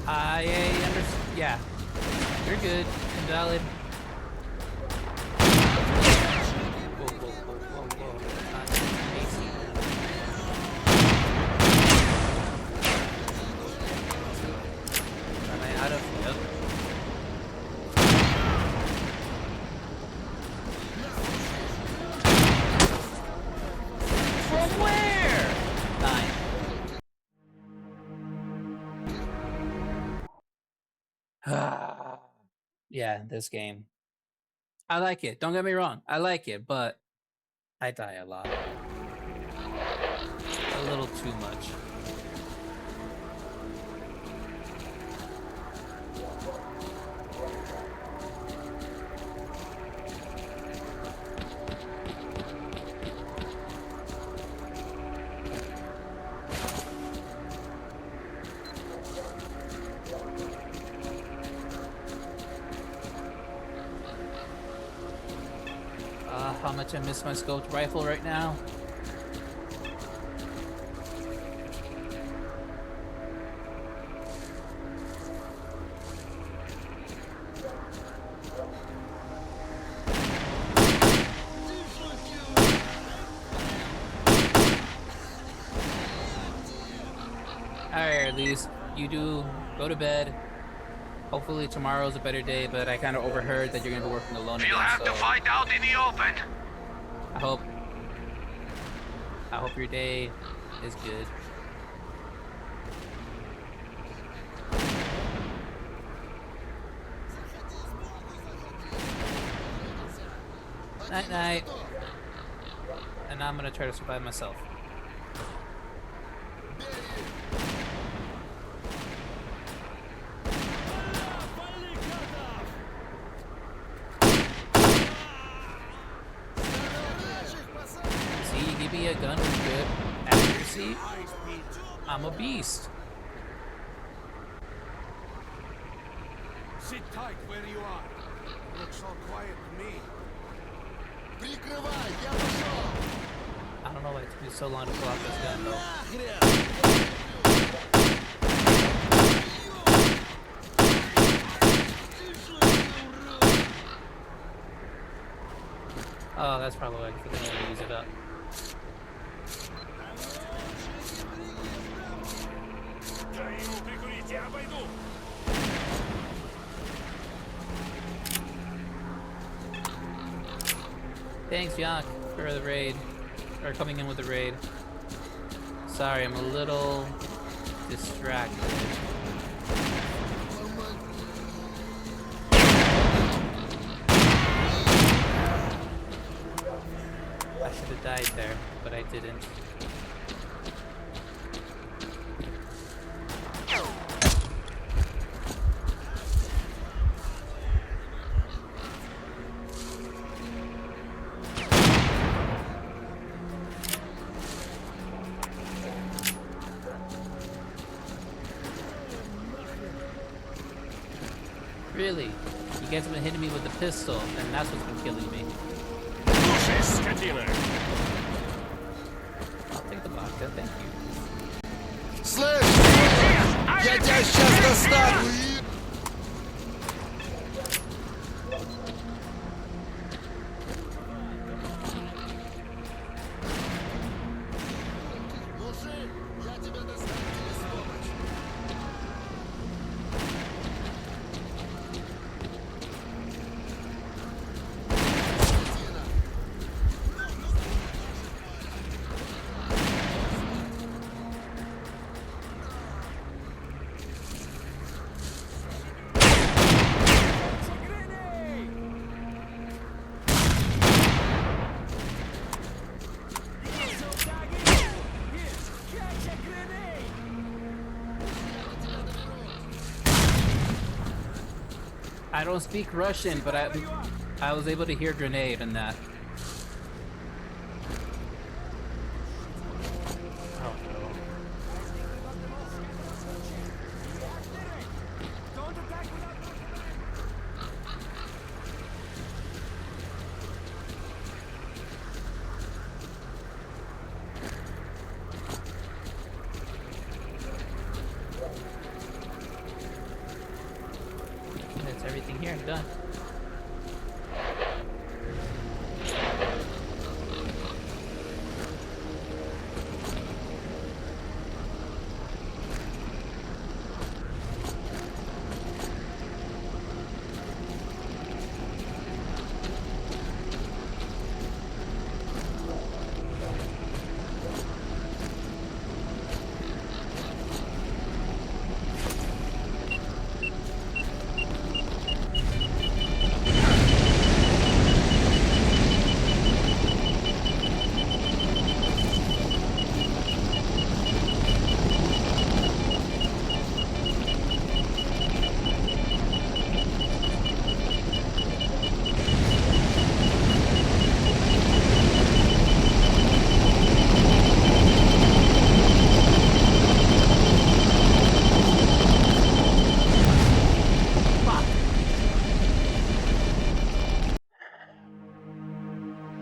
I understand. Yeah. You're good. Invalid. Yeah, this game. I like it. Don't get me wrong. I like it, but I die a lot. A little too much. How much I miss my scoped rifle right now. Alright, at least you do go to bed. Hopefully tomorrow's a better day, but I kind of overheard that you're gonna be working alone again. You'll have to fight out in the open. I hope your day is good. Night night. And I'm gonna try to survive myself. Give me a gun with good accuracy. I'm a beast. Sit tight where you are. Looks all quiet to me. Прикрывай, я пошел! I don't know why it took me so long to pull out this gun though. Oh, that's probably why I couldn't use it up. Thanks, Yank, for the raid. Or coming in with the raid. Sorry, I'm a little distracted. I should have died there, but I didn't. Really? You guys have been hitting me with the pistol, and that's what's been killing me. I'll take the vodka, thank you. Слышь, я тебя сейчас достану и... Мужик, я тебя достану, тебе сволочь. I don't speak Russian, but I was able to hear grenade in that. Oh no. That's everything here, done.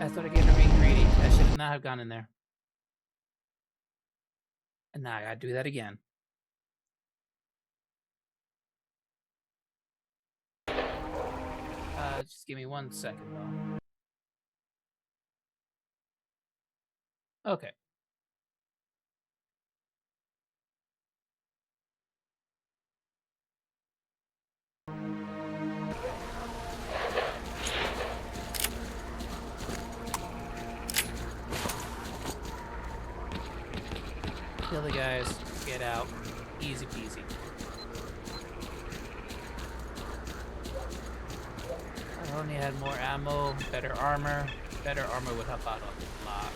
I started getting being greedy. I should not have gone in there. And now I gotta do that again. Just give me 1 second though. Okay. Kill the guys, get out. Easy peasy. I only had more ammo, better armor. Better armor would help out a lot.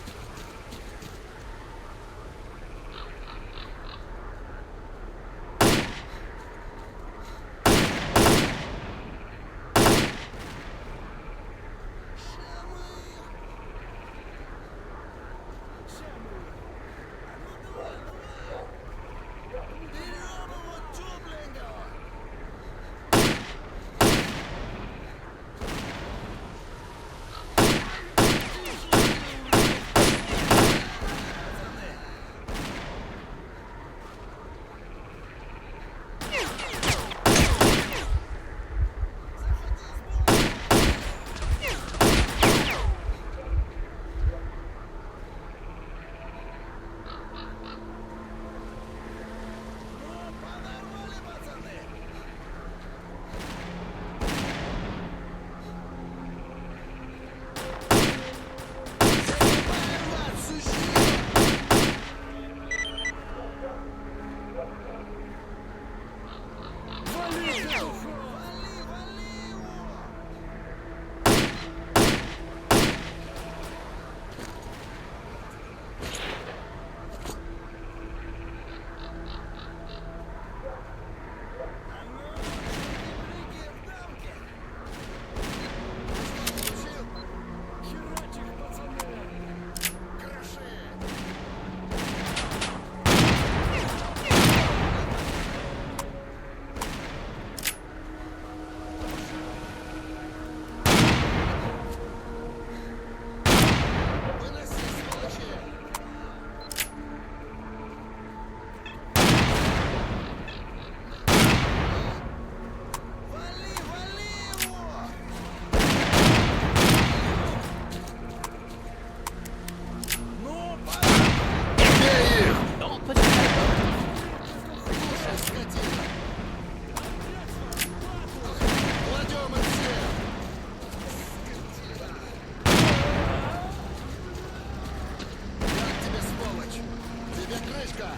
Пушка!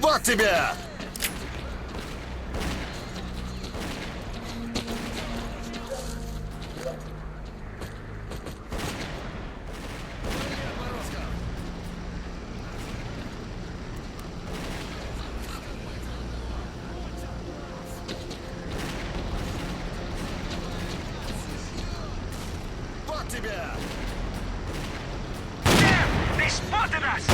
Вот тебе! Вот тебе! Damn! They spotted us!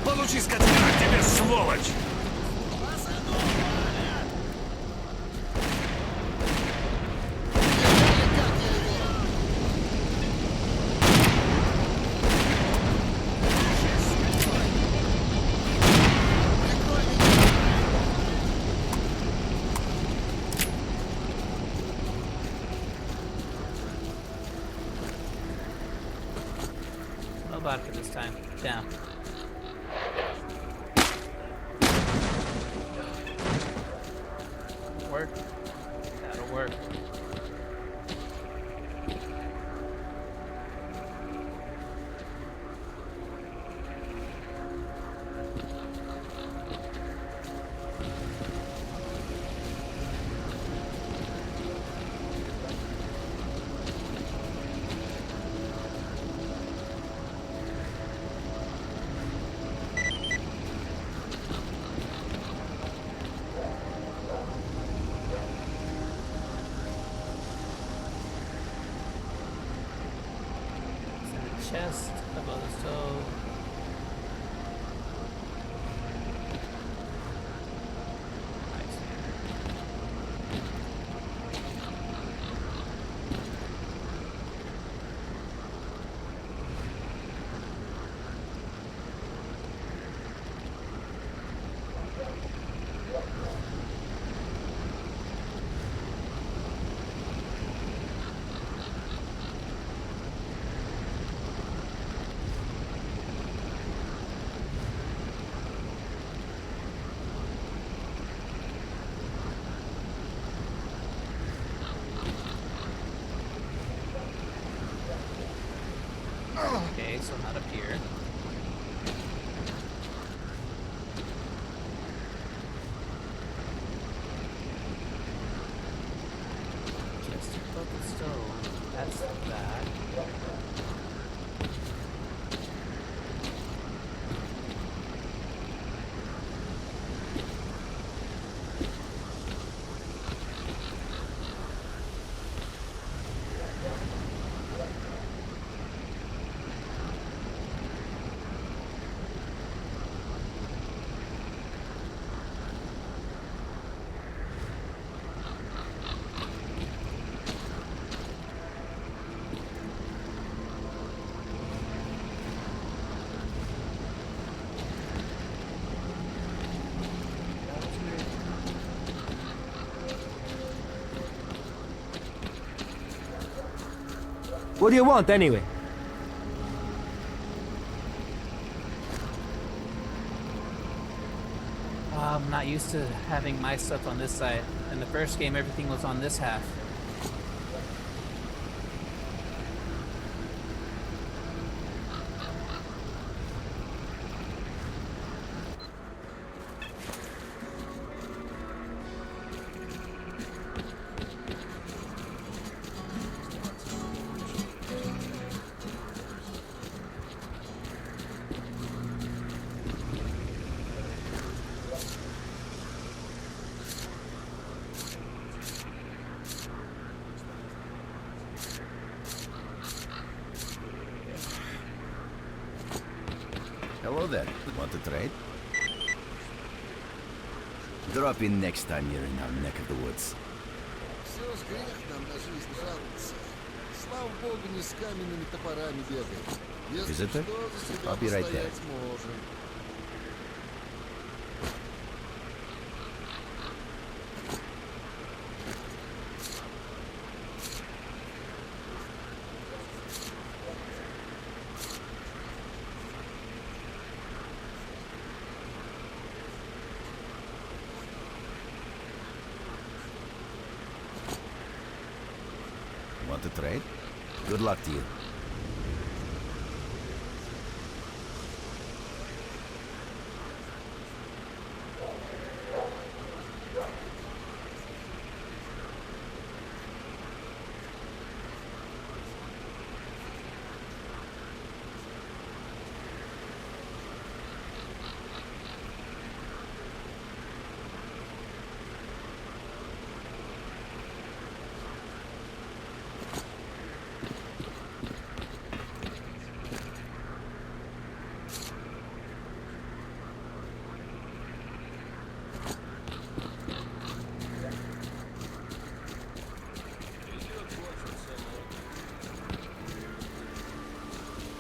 Получи, скотина, тебе сволочь! No vodka this time. Down. Work. That'll work. Chest above the stove. Nice. Okay, so not up here. Just above the stove. That's that. What do you want anyway? I'm not used to having my stuff on this side. In the first game, everything was on this half. Hello there. Want to trade? Drop in next time you're in our neck of the woods. Все ж грех нам на жизнь жаловаться. Слава богу, не с каменными топорами бегаем. Если Visitor? что, за себя I'll be right there. постоять можем. trade. Good luck to you.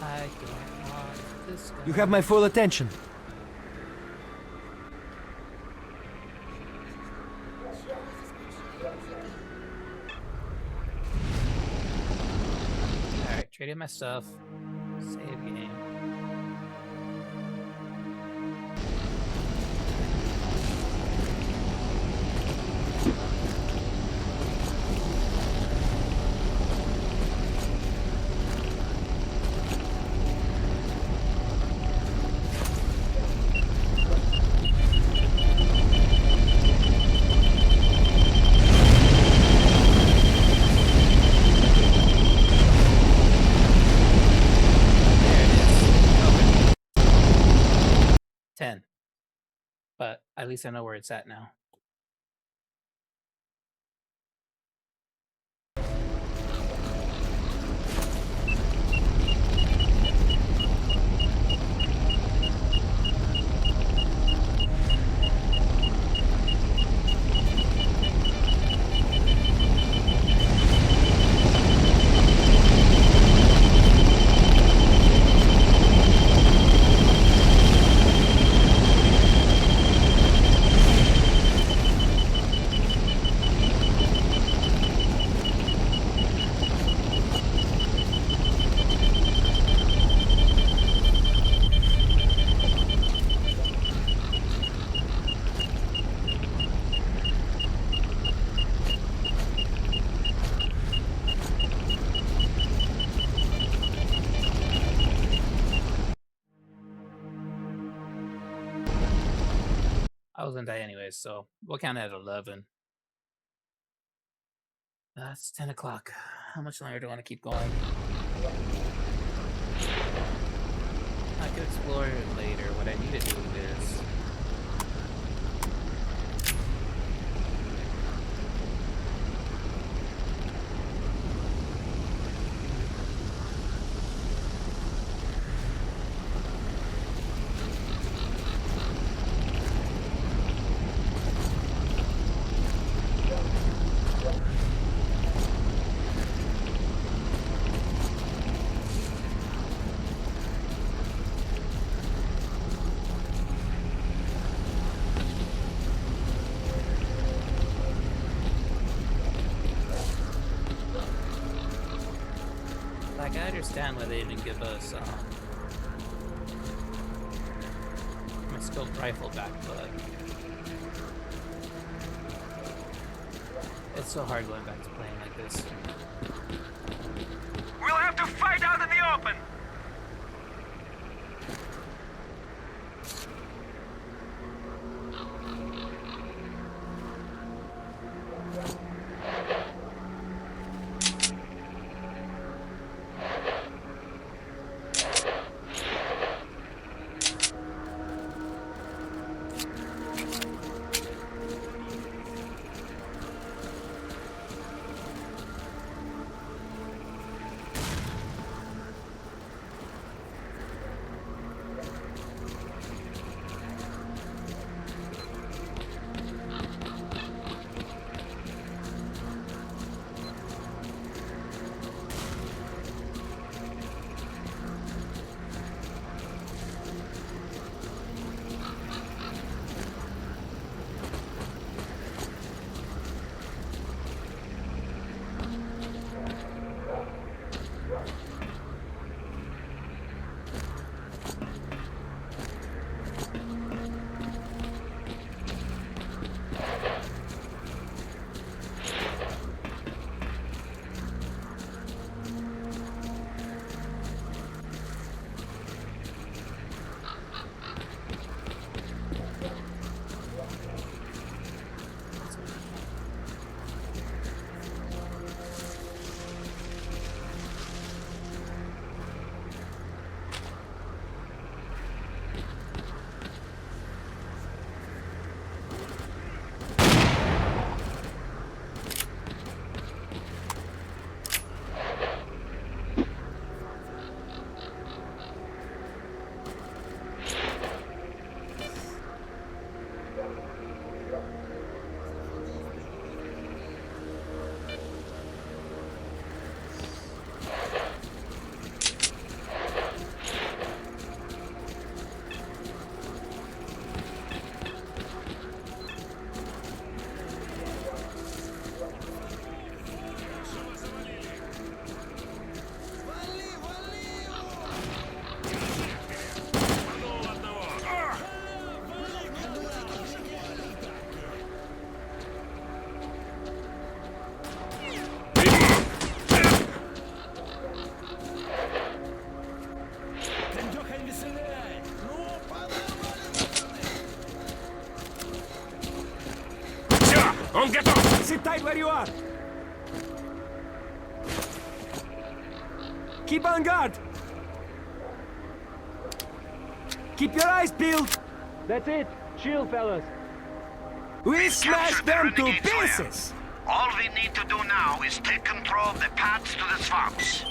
I don't want this guy. You have my full attention. Alright, trade in my stuff. Save game. There it is. Okay. 10. But at least I know where it's at now. I was gonna die anyways, so we'll count it at 11. It's 10 o'clock. How much longer do I want to keep going? I could explore it later. What I need to do is... Like, I understand why they didn't give us my scoped rifle back, but it's so hard going back to playing like this. We'll have to fight out in the open! Don't get off! Sit tight where you are! Keep on guard! Keep your eyes peeled! That's it! Chill, fellas! We smashed them to renegade slayer. pieces! All we need to do now is take control of the paths to the swamps.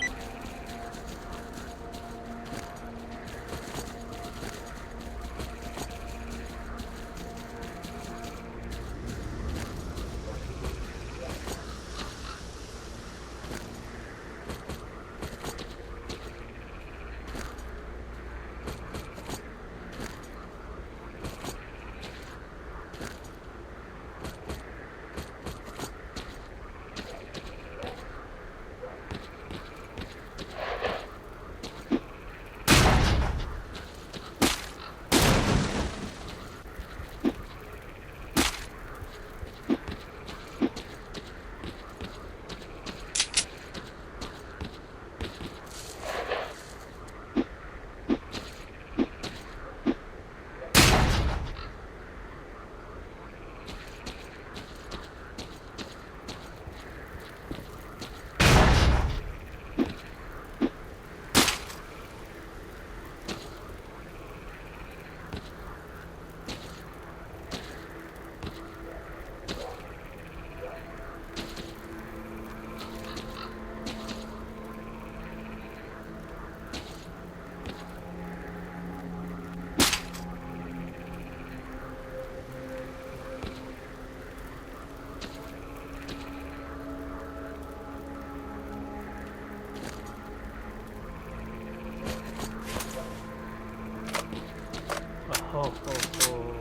Oh, oh, oh.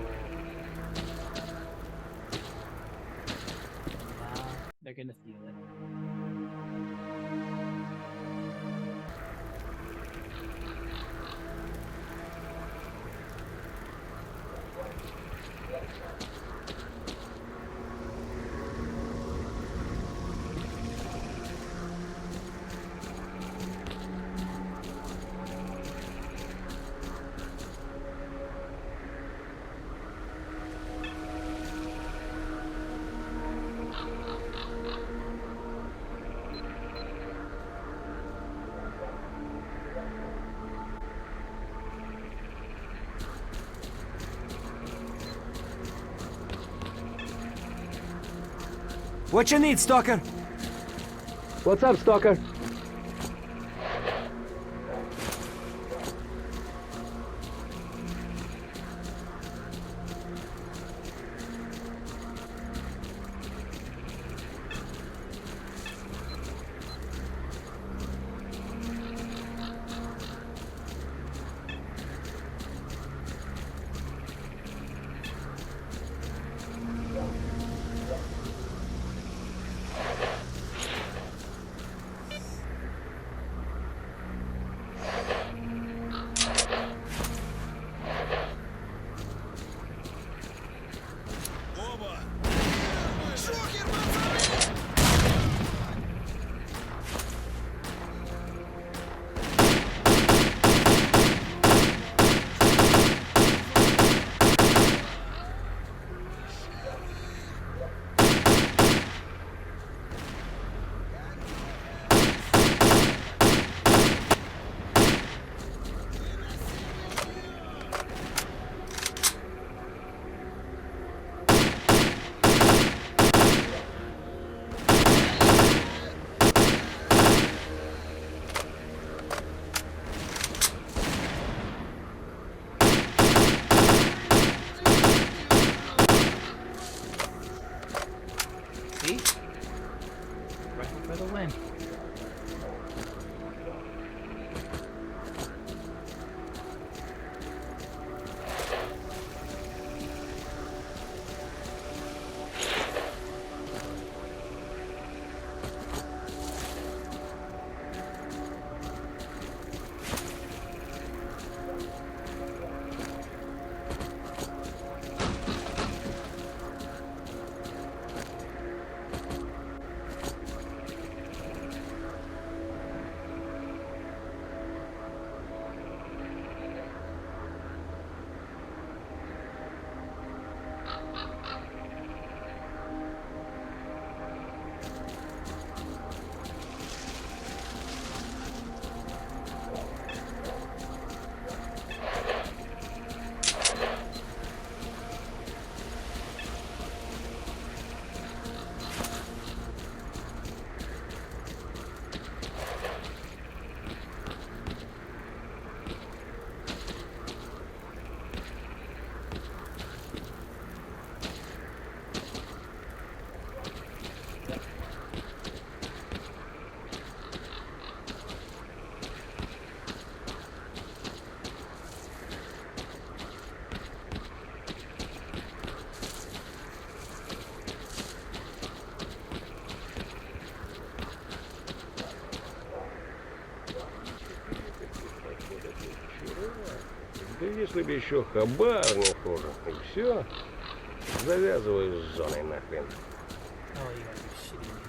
Now they're gonna feel it. What you need, Stalker? What's up, Stalker? Да если бы еще хабар не хуже, и все, завязываю с зоной нахрен. Oh, you gotta be shitting me.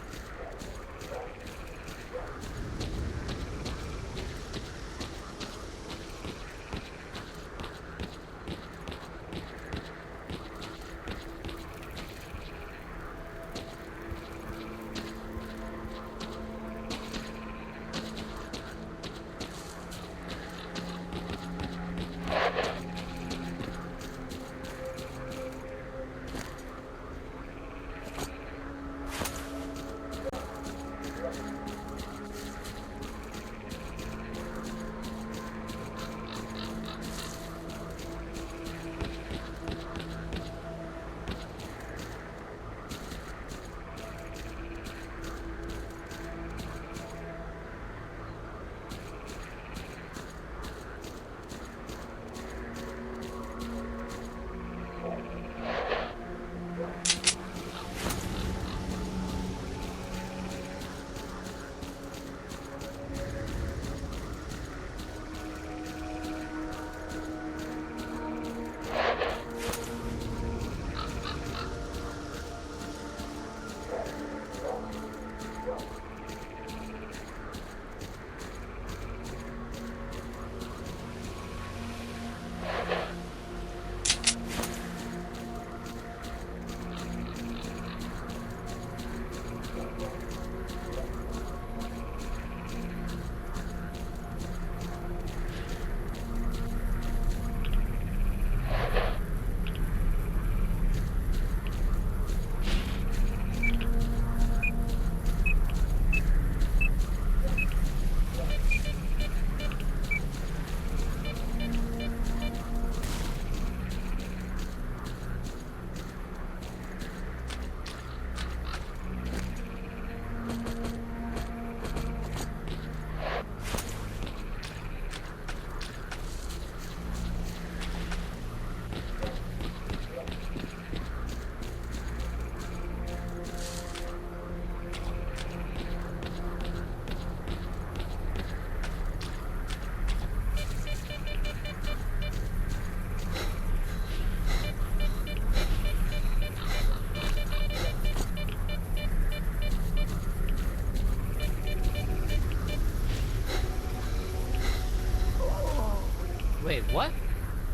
Wait, what?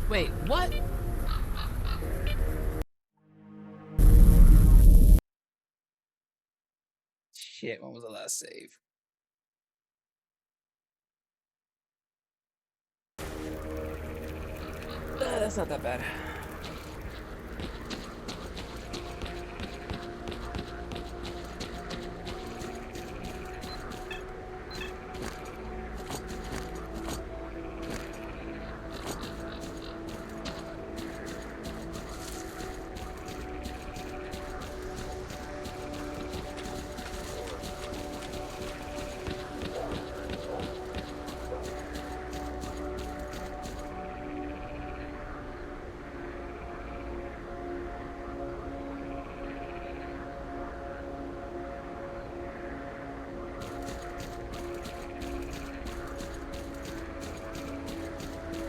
Wait, what? Shit, when was the last save? That's not that bad.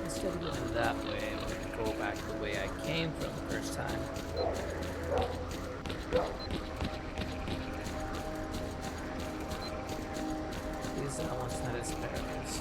Instead of going that way, I'm gonna go back the way I came from the first time. At least that one's not as perilous.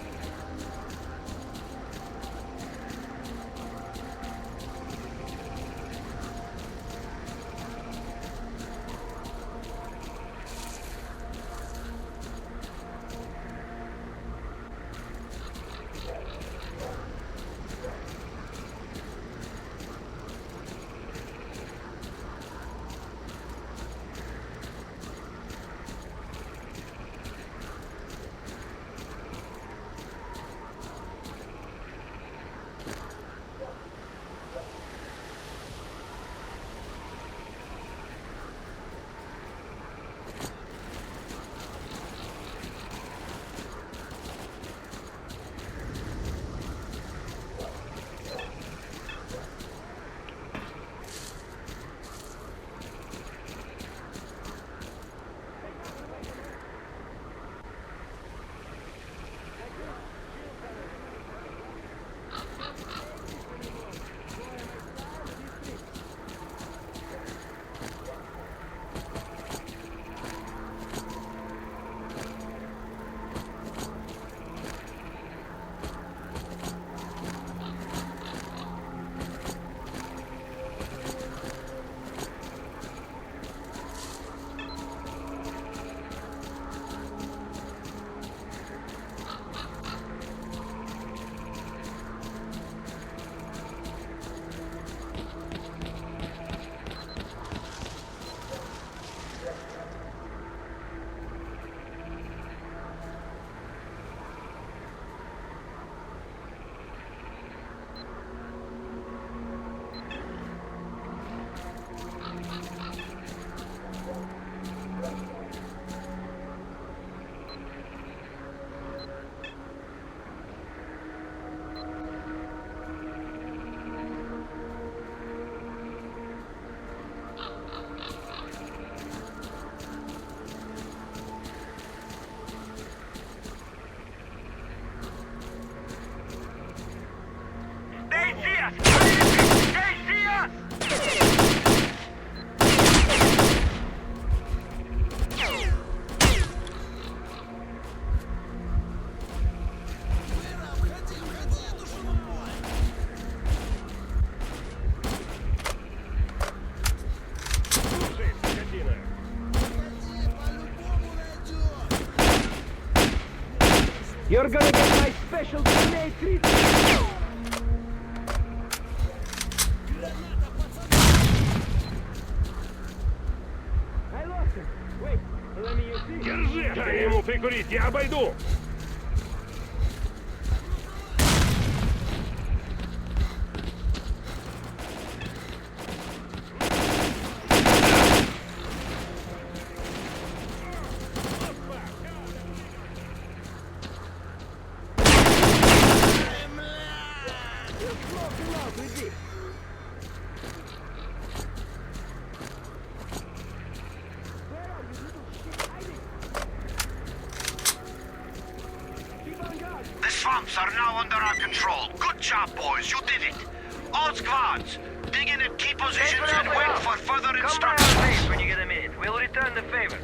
You're gonna get my special grenade treatment! I lost him! Wait, let me use this. Держи! Дай ему прикурить, я обойду! The swamps are now under our control. Good job, boys. You did it. All squads, dig in at key positions and wait for further Come by our instructions. base when you get a minute. We'll return the favor.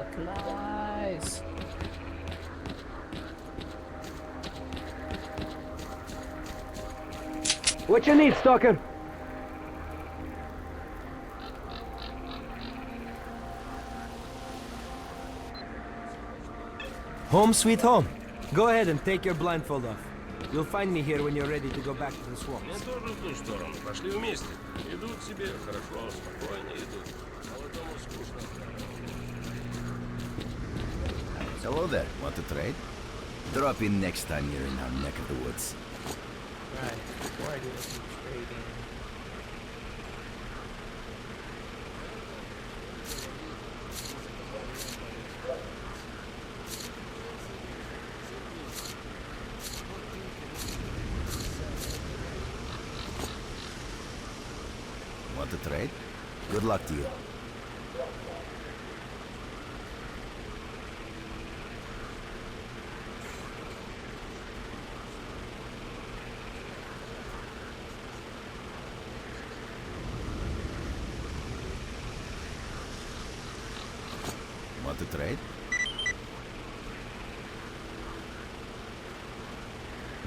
Supplies. What you need, Stalker? Home sweet home. Go ahead and take your blindfold off. You'll find me here when you're ready to go back to the swamp. Я тоже в ту сторону. Пошли вместе. Идут себе хорошо, спокойно идут. Молодому скучно. Hello there. Want to trade? Drop in next time you're in our neck of the woods. Right. Before I do some trading. Want to trade? Good luck to you. Want to trade?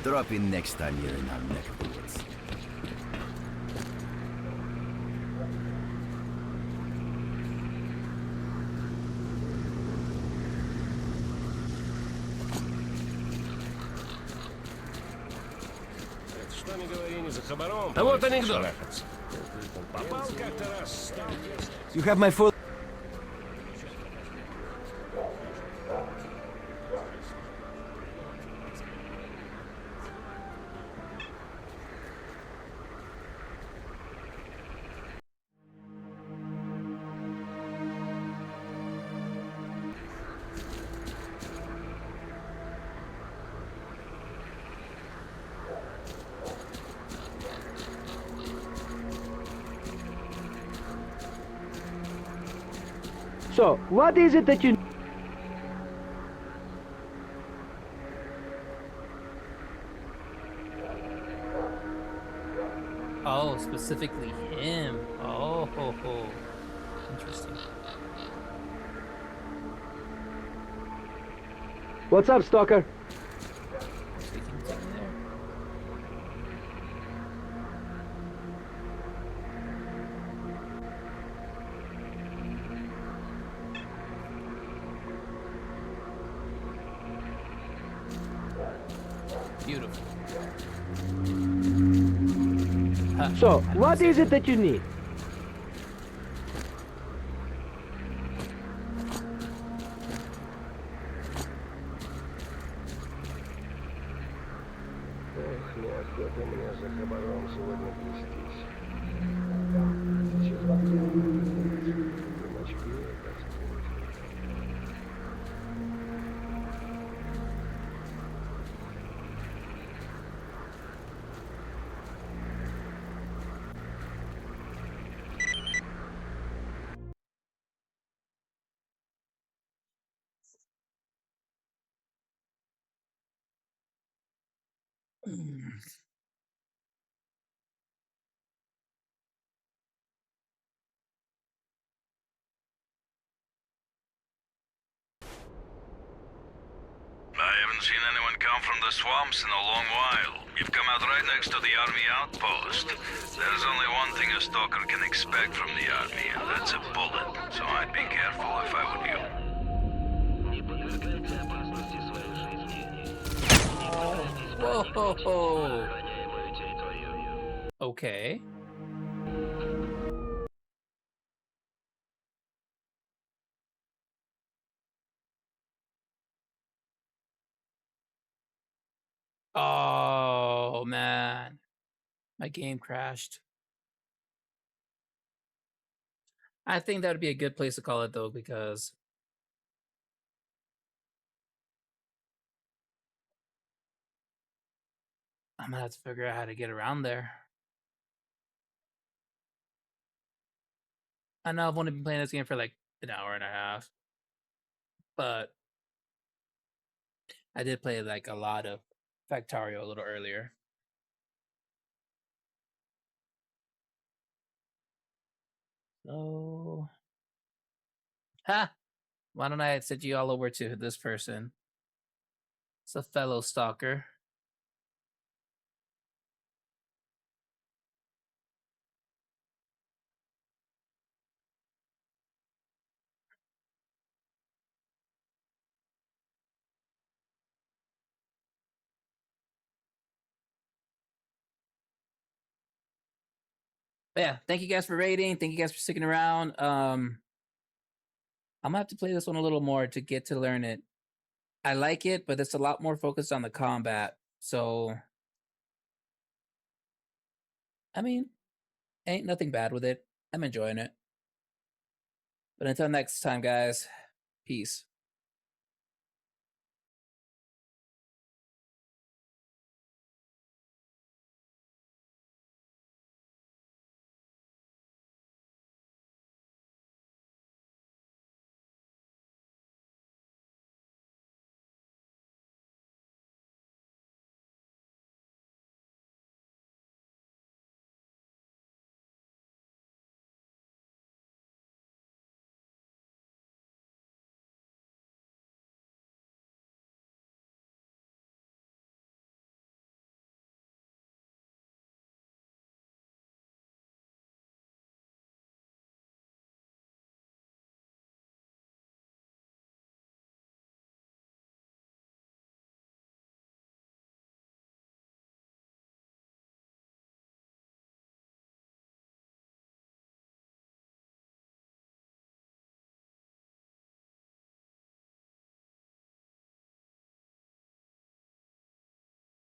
Drop in next time you're in our neck of the woods. Это что ни говори, не за хабаром. А вот анекдот. Попал как-то раз. You have my full... So, what is it that you... Oh, specifically him. Oh, ho, ho. Interesting. What's up, Stalker? Taking something there. Beautiful. Huh, So, had to what say is it that. that you need? Эх, неохота мне за хабаром сегодня плестись. Чего? Дымочки, так сказать. I haven't seen anyone come from the swamps in a long while. You've come out right next to the army outpost. There's only one thing a stalker can expect from the army, and that's a bullet. So I'd be careful if I were you. Whoa. Okay. Oh man, my game crashed. I think that would be a good place to call it though, because I'm gonna have to figure out how to get around there. I know I've only been playing this game for like an hour and a half, but I did play like a lot of Factario a little earlier. So, ha! Why don't I send you all over to this person? It's a fellow stalker. But yeah, thank you guys for rating. Thank you guys for sticking around. I'm gonna have to play this one a little more to get to learn it. I like it, but it's a lot more focused on the combat. So, I mean, ain't nothing bad with it. I'm enjoying it. But until next time, guys, peace.